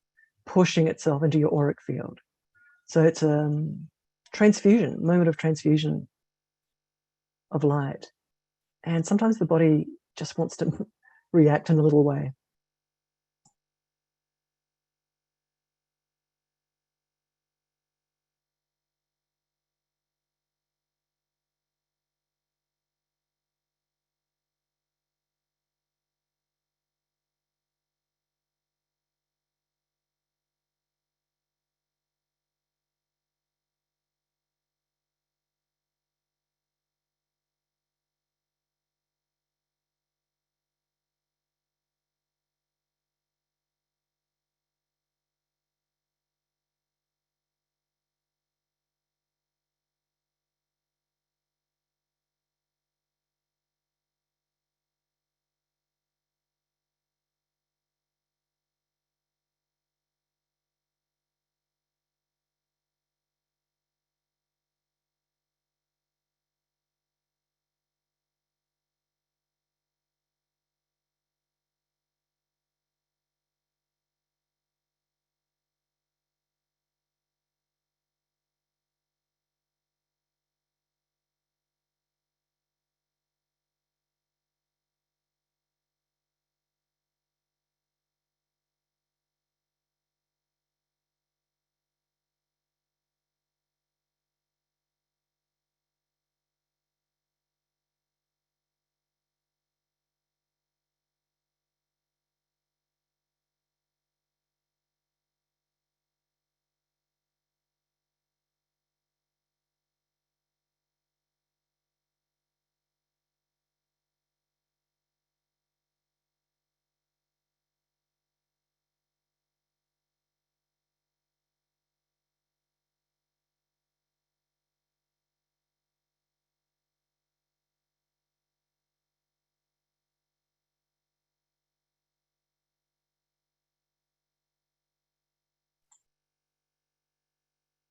pushing itself into your auric field. So it's a moment of transfusion of light. And sometimes the body just wants to react in a little way.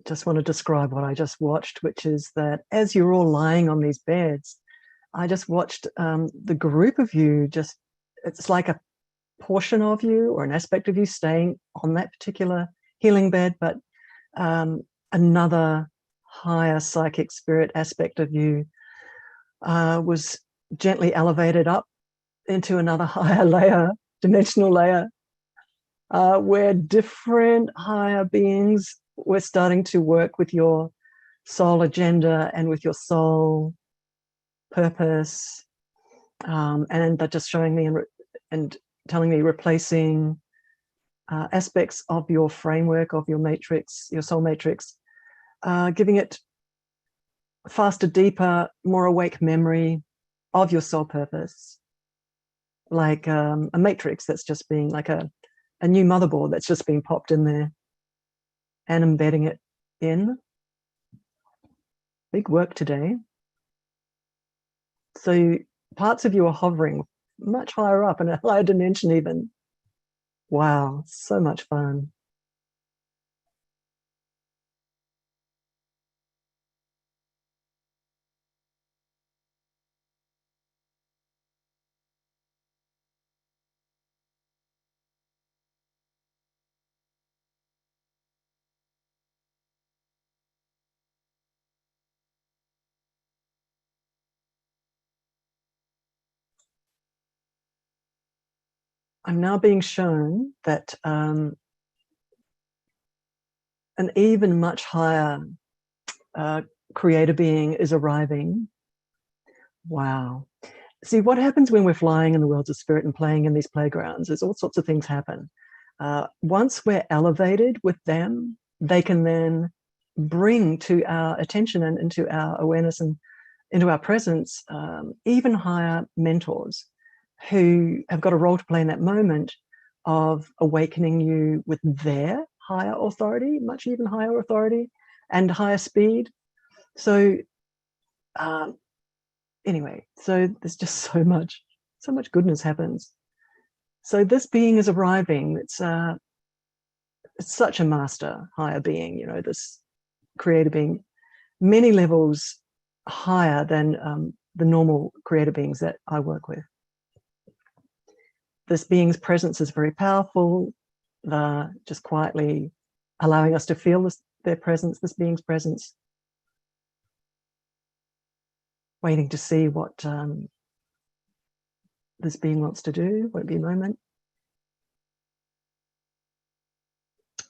just want to describe what I just watched, which is that as you're all lying on these beds, I just watched the group of you just, it's like a portion of you or an aspect of you staying on that particular healing bed, but another higher psychic spirit aspect of you was gently elevated up into another higher layer, dimensional layer, where different higher beings were starting to work with your soul agenda and with your soul purpose. And they're just showing me and telling me replacing aspects of your framework, of your matrix, your soul matrix, giving it faster, deeper, more awake memory of your soul purpose, like a matrix that's just being like a new motherboard that's just being popped in there and embedding it in. Big work today. So parts of you are hovering much higher up in a higher dimension even. Wow, so much fun. I'm now being shown that an even much higher creator being is arriving. Wow. See, what happens when we're flying in the worlds of spirit and playing in these playgrounds is all sorts of things happen. Once we're elevated with them, they can then bring to our attention and into our awareness and into our presence even higher mentors who have got a role to play in that moment of awakening you with their higher authority, much even higher authority and higher speed. So anyway, so there's just so much goodness happens. So this being is arriving. It's such a master higher being, you know, this creator being, many levels higher than the normal creator beings that I work with. This being's presence is very powerful, just quietly allowing us to feel their presence, this being's presence, waiting to see what this being wants to do. Won't be a moment.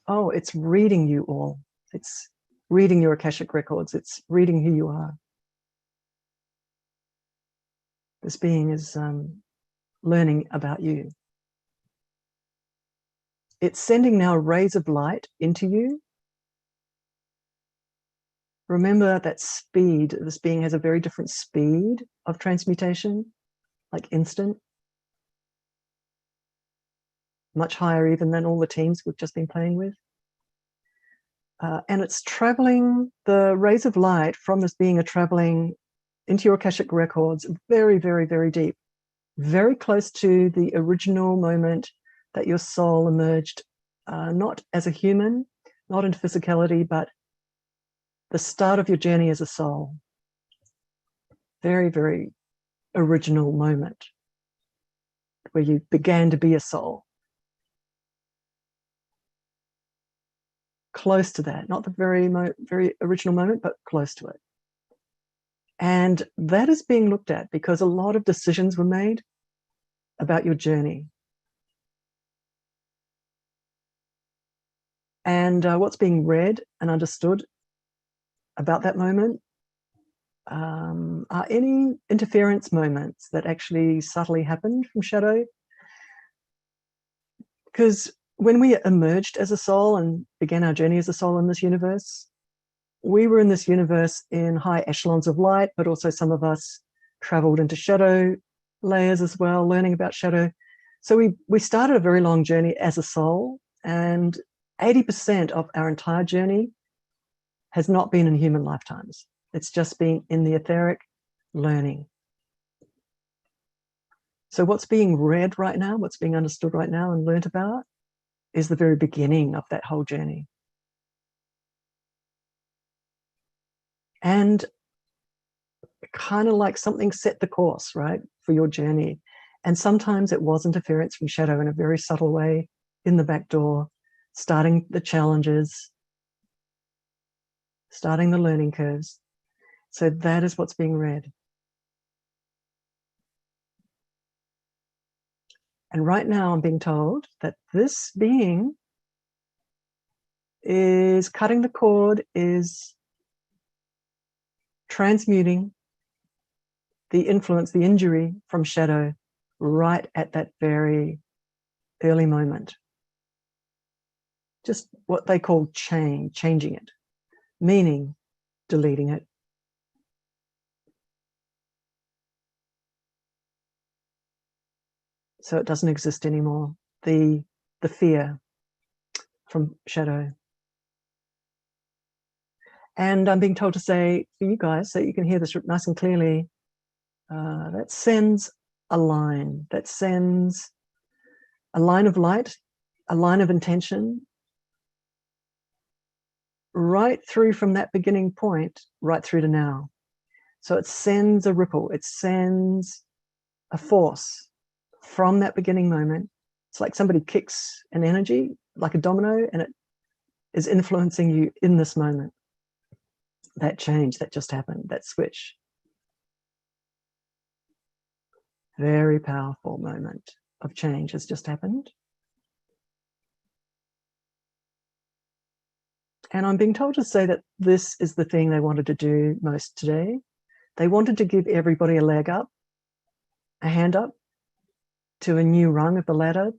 Oh, it's reading you all. It's reading your Akashic records. It's reading who you are. This being is learning about you. It's sending now rays of light into you. Remember that speed. This being has a very different speed of transmutation, like instant. Much higher even than all the teams we've just been playing with. And it's traveling, the rays of light from this being are traveling into your Akashic records very, very, very deep, very close to the original moment that your soul emerged, not as a human, not in physicality, but the start of your journey as a soul. Very, very original moment where you began to be a soul. Close to that, not the very original moment, but close to it. And that is being looked at because a lot of decisions were made about your journey. And what's being read and understood about that moment are any interference moments that actually subtly happened from shadow. Because when we emerged as a soul and began our journey as a soul in this universe, we were in this universe in high echelons of light, but also some of us traveled into shadow layers as well, learning about shadow. So we started a very long journey as a soul, and 80% of our entire journey has not been in human lifetimes. It's just been in the etheric learning. So what's being read right now, what's being understood right now and learnt about is the very beginning of that whole journey. And kind of like something set the course, right, for your journey. And sometimes it was interference from shadow in a very subtle way in the back door, starting the challenges, starting the learning curves. So that is what's being read. And right now I'm being told that this being is cutting the cord, is transmuting the influence, the injury from shadow right at that very early moment. Just what they call changing it, meaning deleting it. So it doesn't exist anymore. The fear from shadow. And I'm being told to say for you guys, so you can hear this nice and clearly, that sends a line, that sends a line of light, a line of intention, right through from that beginning point, right through to now. So it sends a ripple, it sends a force from that beginning moment. It's like somebody kicks an energy, like a domino, and it is influencing you in this moment. That change that just happened, that switch. Very powerful moment of change has just happened. And I'm being told to say that this is the thing they wanted to do most today. They wanted to give everybody a leg up, a hand up to a new rung of the ladder,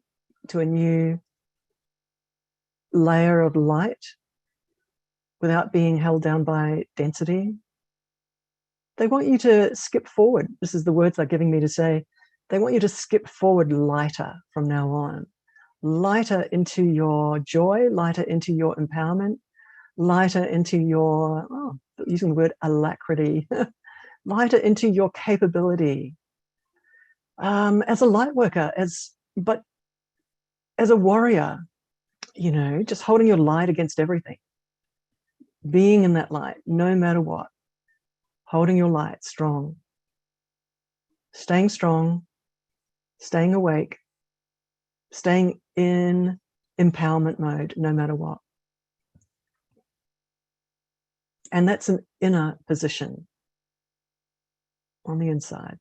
to a new layer of light without being held down by density. They want you to skip forward. This is the words they're giving me to say. They want you to skip forward lighter from now on, lighter into your joy, lighter into your empowerment, lighter into your, using the word alacrity, lighter into your capability as a light worker, but as a warrior, you know, just holding your light against everything, being in that light, no matter what, holding your light strong, staying awake, staying in empowerment mode, no matter what. And that's an inner position on the inside.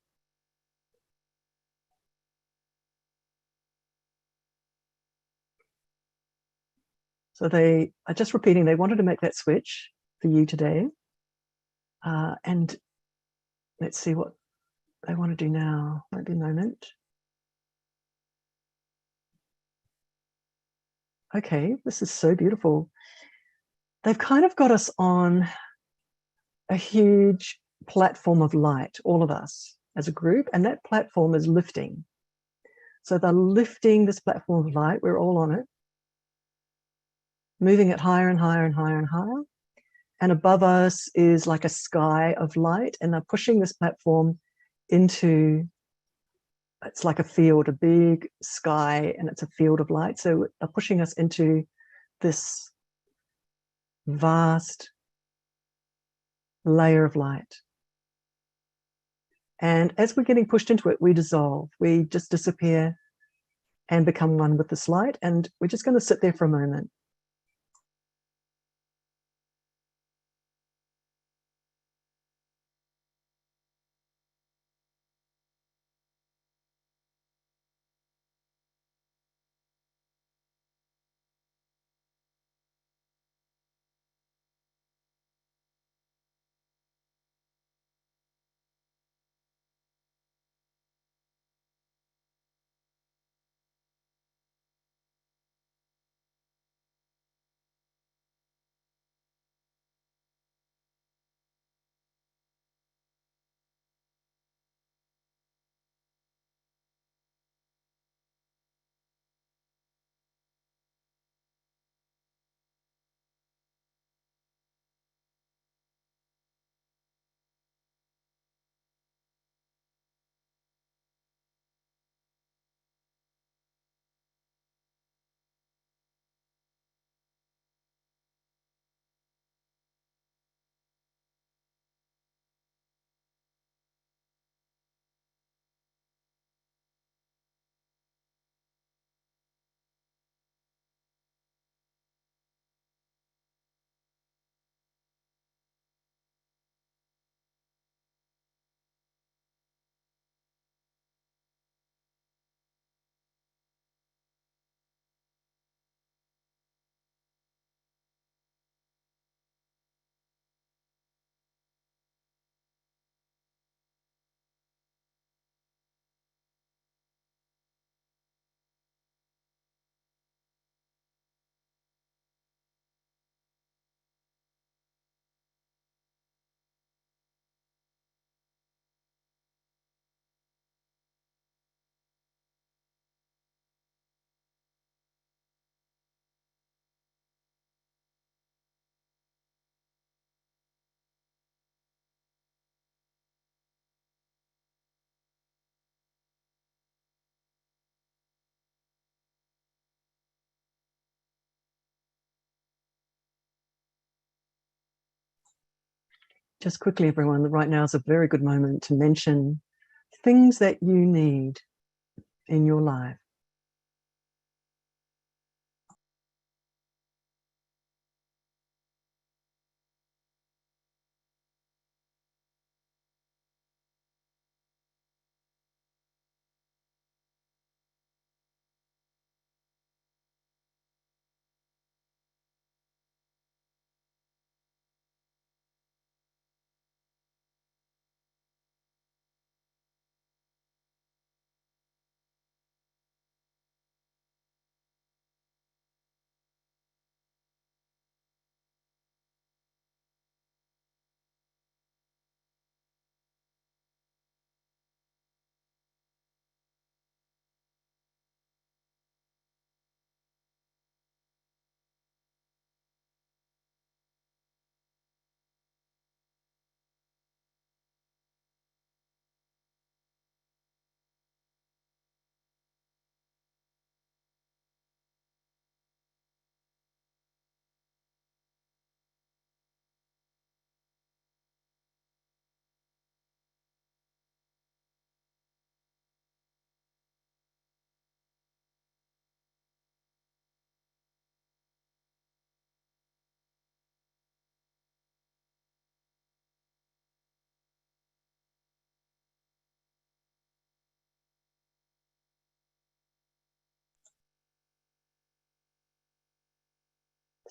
So they are just repeating, they wanted to make that switch for you today. And let's see what they want to do now. Might be a moment. Okay, this is so beautiful. They've kind of got us on a huge platform of light, all of us as a group, and that platform is lifting. So they're lifting this platform of light, we're all on it, moving it higher and higher and higher and higher. And above us is like a sky of light, and they're pushing this platform into, it's like a field, a big sky, and it's a field of light. So they're pushing us into this vast layer of light. And as we're getting pushed into it, we dissolve, we just disappear and become one with this light. And we're just going to sit there for a moment. just quickly, everyone, right now is a very good moment to mention things that you need in your life.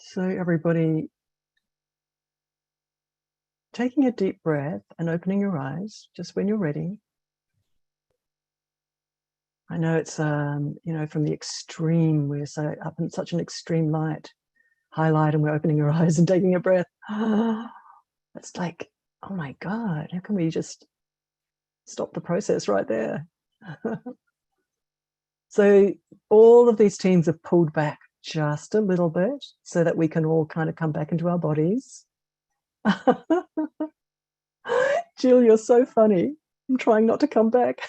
So everybody, taking a deep breath and opening your eyes just when you're ready. I know it's, you know, from the extreme, we're so up in such an extreme light, highlight, and we're opening our eyes and taking a breath. It's like, oh my God, how can we just stop the process right there? So all of these teams have pulled back just a little bit so that we can all kind of come back into our bodies. Jill, you're so funny. I'm trying not to come back.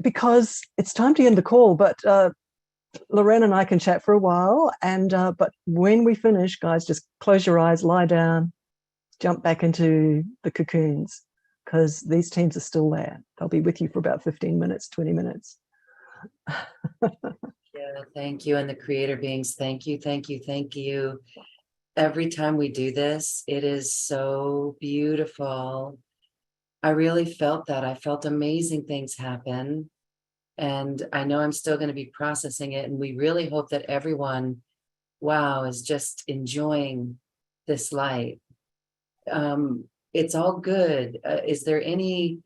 Because it's time to end the call, but Loren and I can chat for a while. And but when we finish, guys, just close your eyes, lie down, jump back into the cocoons, because these teams are still there. They'll be with you for about 15 minutes, 20 minutes. Yeah, thank you. And the creator beings, thank you, thank you, thank you. Every time we do this, it is so beautiful. I really felt that. I felt amazing things happen. And I know I'm still going to be processing it. And we really hope that everyone, wow, is just enjoying this light. It's all good. Is there any,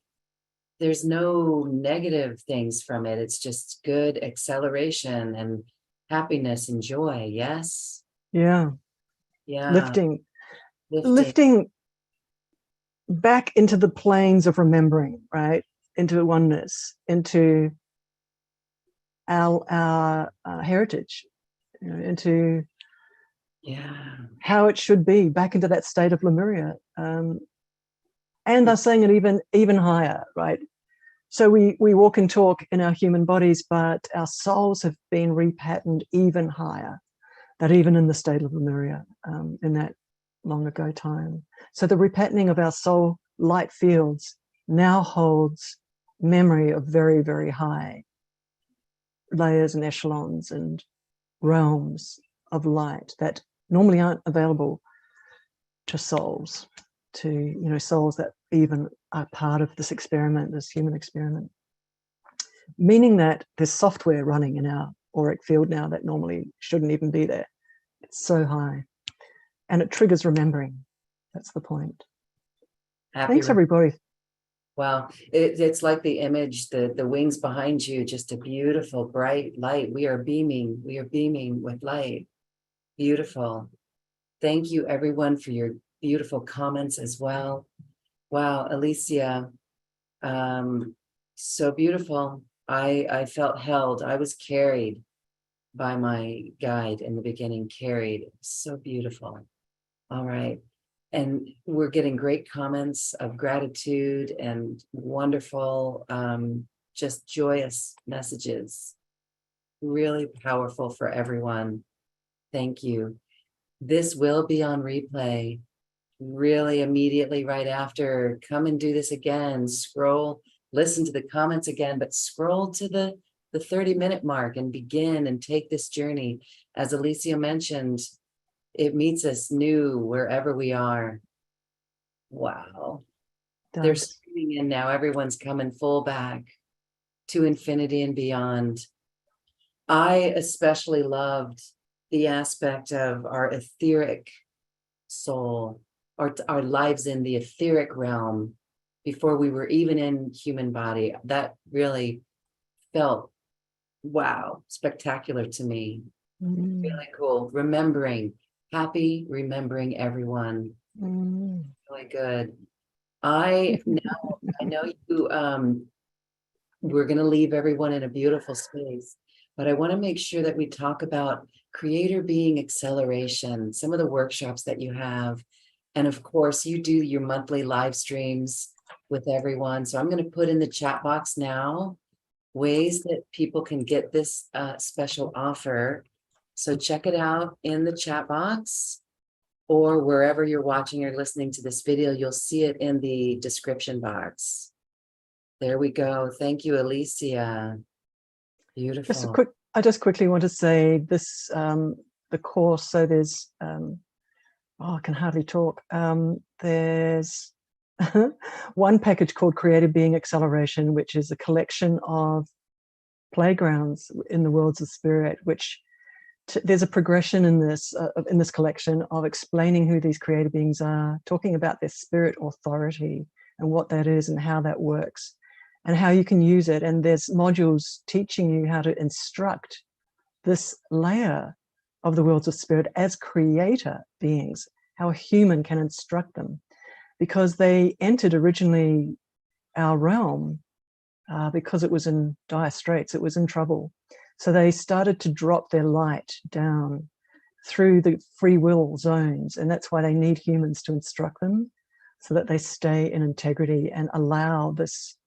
there's no negative things from it. It's just good acceleration and happiness and joy. Yes. Yeah. Yeah. Lifting back into the planes of remembering, right? Into oneness, into our heritage, you know, into how it should be, back into that state of Lemuria. And they're saying it even higher, right? So we walk and talk in our human bodies, but our souls have been repatterned even higher, that even in the state of Lemuria, in that long ago time. So the repatterning of our soul light fields now holds memory of very, very high layers and echelons and realms of light that normally aren't available to souls, to, you know, souls that even are part of this experiment, this human experiment. Meaning that there's software running in our auric field now that normally shouldn't even be there. It's so high. And it triggers remembering. That's the point. Thanks, everybody. Wow. It's like the image, the wings behind you, just a beautiful, bright light. We are beaming with light. Beautiful. Thank you, everyone, for your beautiful comments as well. Wow, Alicia, so beautiful. I felt held. I was carried by my guide in the beginning, carried. So beautiful. All right. And we're getting great comments of gratitude and wonderful, just joyous messages. Really powerful for everyone. Thank you. This will be on replay really immediately right after. Come and do this again. Scroll, listen to the comments again, but scroll to the 30-minute mark and begin and take this journey. As Alicia mentioned, it meets us new wherever we are. Wow. They're streaming in now. Everyone's coming full back to infinity and beyond. I especially loved the aspect of our etheric soul, our lives in the etheric realm before we were even in human body. That really felt, wow, spectacular to me. Really cool. Remembering everyone. Really good. I know you, we're going to leave everyone in a beautiful space, but I want to make sure that we talk about creator being acceleration, some of the workshops that you have. And of course, you do your monthly live streams with everyone. So I'm going to put in the chat box now ways that people can get this special offer. So check it out in the chat box, or wherever you're watching or listening to this video, you'll see it in the description box. There we go. Thank you, Alicia. Beautiful. I just quickly want to say this, the course, so there's, I can hardly talk. There's one package called Creative Being Acceleration, which is a collection of playgrounds in the worlds of spirit, which there's a progression in this collection of explaining who these creative beings are, talking about their spirit authority and what that is and how that works and how you can use it. And there's modules teaching you how to instruct this layer of the worlds of spirit as creator beings, how a human can instruct them, because they entered originally our realm because it was in dire straits, it was in trouble. So they started to drop their light down through the free will zones, and that's why they need humans to instruct them so that they stay in integrity and allow this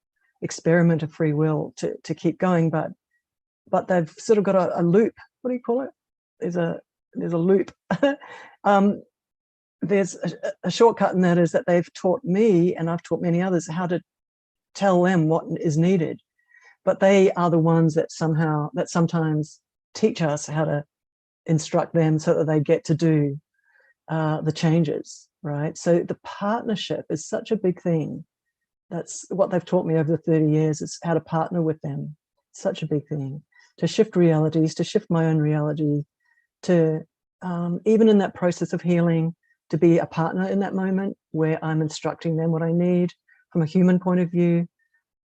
experiment of free will to keep going. But they've sort of got a loop. What do you call it? There's a loop. There's a shortcut, and that is that they've taught me, and I've taught many others, how to tell them what is needed. But they are the ones that sometimes teach us how to instruct them so that they get to do the changes, right? So the partnership is such a big thing. That's what they've taught me over the 30 years, is how to partner with them. Such a big thing. To shift realities, to shift my own reality, to even in that process of healing, to be a partner in that moment where I'm instructing them what I need from a human point of view.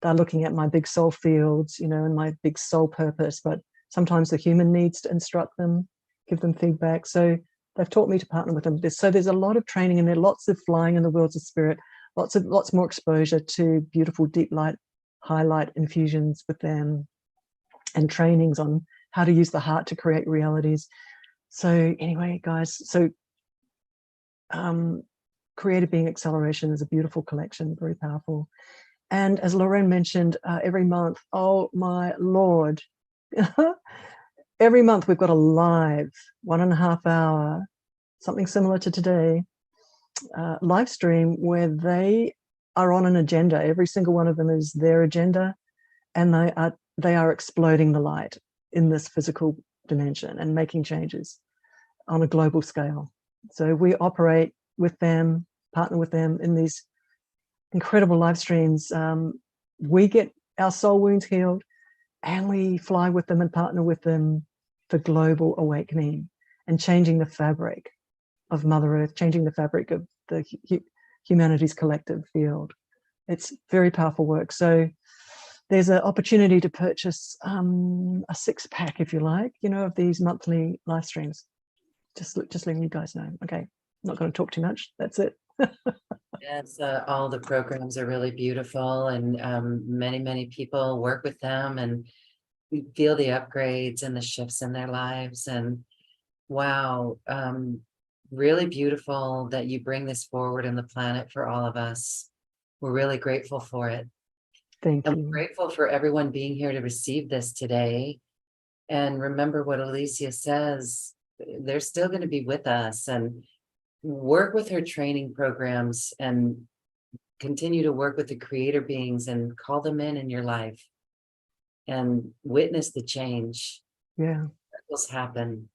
They're looking at my big soul fields, you know, and my big soul purpose, but sometimes the human needs to instruct them, give them feedback. So they've taught me to partner with them. So there's a lot of training in there, lots of flying in the worlds of spirit, lots more exposure to beautiful deep light, highlight infusions with them, and trainings on how to use the heart to create realities. So anyway, guys, so Creative Being Acceleration is a beautiful collection, very powerful. And as Lorraine mentioned, every month, oh my Lord, every month we've got a live 1.5 hour, something similar to today, live stream where they are on an agenda. Every single one of them is their agenda, and they are exploding the light in this physical dimension and making changes on a global scale. So we operate with them, partner with them in these incredible live streams. We get our soul wounds healed, and we fly with them and partner with them for global awakening and changing the fabric of Mother Earth, changing the fabric of the humanity's collective field. It's very powerful work. So there's an opportunity to purchase a 6-pack, if you like, you know, of these monthly live streams. Just letting you guys know. Okay, not going to talk too much. That's it. Yes, all the programs are really beautiful, and many people work with them, and we feel the upgrades and the shifts in their lives. And wow, really beautiful that you bring this forward in the planet for all of us. We're really grateful for it. Thank you. I'm grateful for everyone being here to receive this today. And remember what Alicia says, they're still going to be with us, and work with her training programs and continue to work with the creator beings and call them in your life and witness the change. Yeah. Miracles happen.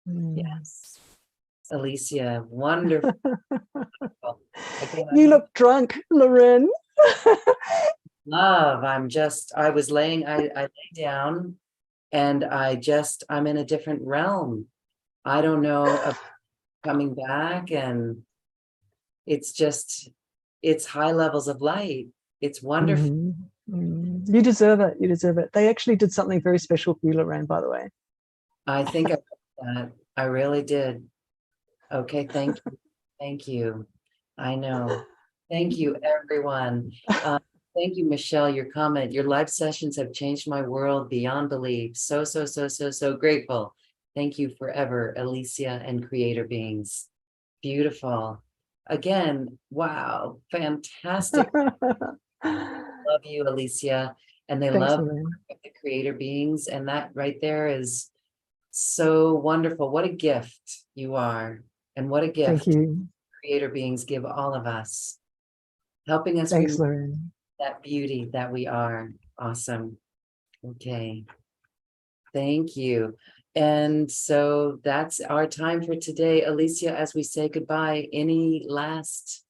Mm. Yes. Alicia, wonderful. Again, You look drunk, Loren. love. I was laying, I lay down and I'm in a different realm. I don't know of coming back, and it's high levels of light. It's wonderful. You deserve it. You deserve it. They actually did something very special for you, Lorraine, by the way. I think I did that. I really did. Okay, thank you. Thank you. I know. Thank you, everyone. Thank you, Michelle, your comment. Your live sessions have changed my world beyond belief. So grateful. Thank you forever, Alicia and creator beings. Beautiful. Again, wow, fantastic. Love you, Alicia. And they Thanks, love Lorraine. the creator beings. And that right there is so wonderful. What a gift you are. And what a gift Thank you. creator beings give all of us, helping us Thanks, remember Lorraine. that beauty that we are. Awesome. Okay. Thank you. And so that's our time for today. Alicia, as we say goodbye, any last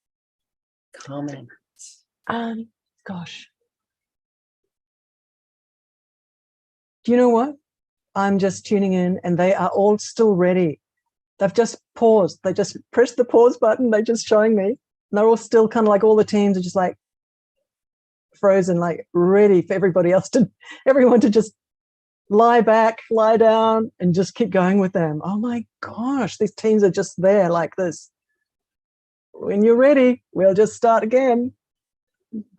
comment? Gosh. Do you know what? I'm just tuning in and they are all still ready. They've just paused. They just pressed the pause button. They're just showing me. And they're all still kind of like, all the teams are just like frozen, like ready for everyone to just lie back, lie down, and just keep going with them. Oh my gosh, these teams are just there like this. When you're ready, we'll just start again.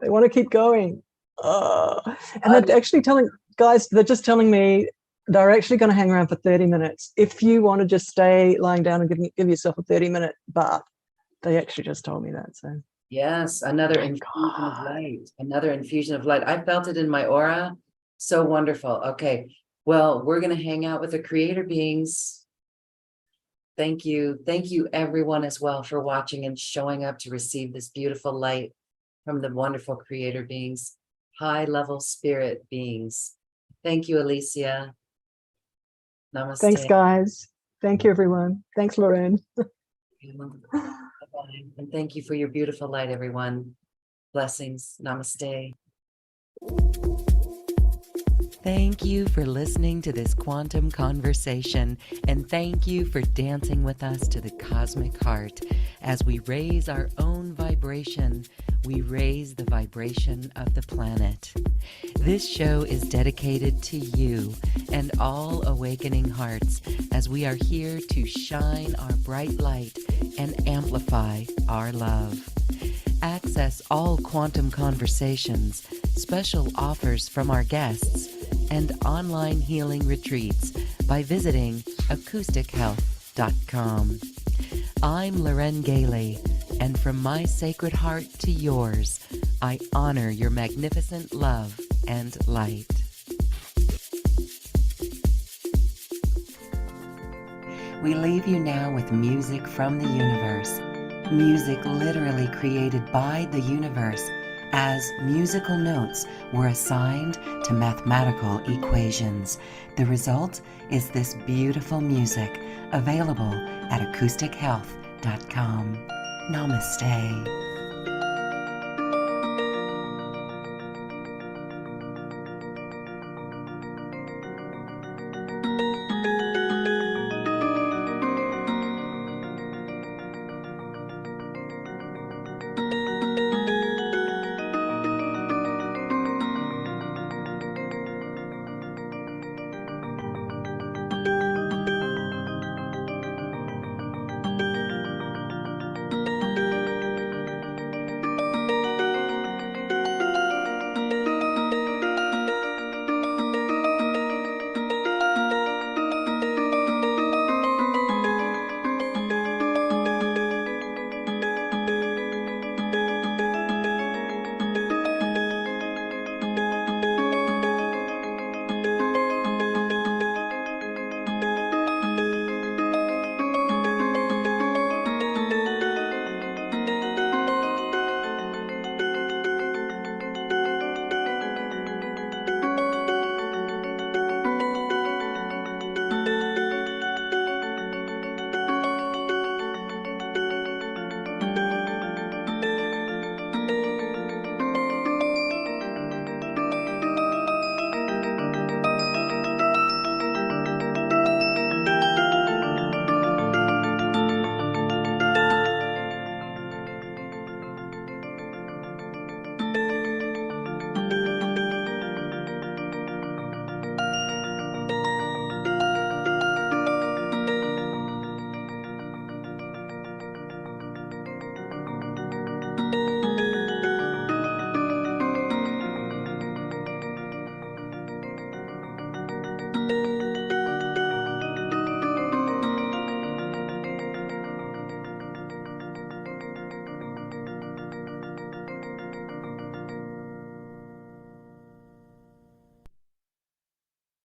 They want to keep going. And they're actually telling me they're actually going to hang around for 30 minutes. If you want to just stay lying down and give yourself a 30-minute bath, they actually just told me that. So yes, another infusion of light, another infusion of light. I felt it in my aura. So wonderful. Okay. Well, we're going to hang out with the creator beings. Thank you. Thank you, everyone, as well, for watching and showing up to receive this beautiful light from the wonderful creator beings, high-level spirit beings. Thank you, Alicia. Namaste. Thanks, guys. Thank you, everyone. Thanks, Lorraine. Bye-bye. And thank you for your beautiful light, everyone. Blessings. Namaste. Thank you for listening to this quantum conversation, and thank you for dancing with us to the cosmic heart. As we raise our own vibration, we raise the vibration of the planet. This show is dedicated to you and all awakening hearts, as we are here to shine our bright light and amplify our love. Access all quantum conversations, special offers from our guests, and online healing retreats by visiting acoustichealth.com. I'm Loren Galey, and from my sacred heart to yours, I honor your magnificent love and light. We leave you now with music from the universe. Music literally created by the universe, as musical notes were assigned to mathematical equations. The result is this beautiful music, available at acoustichealth.com. Namaste.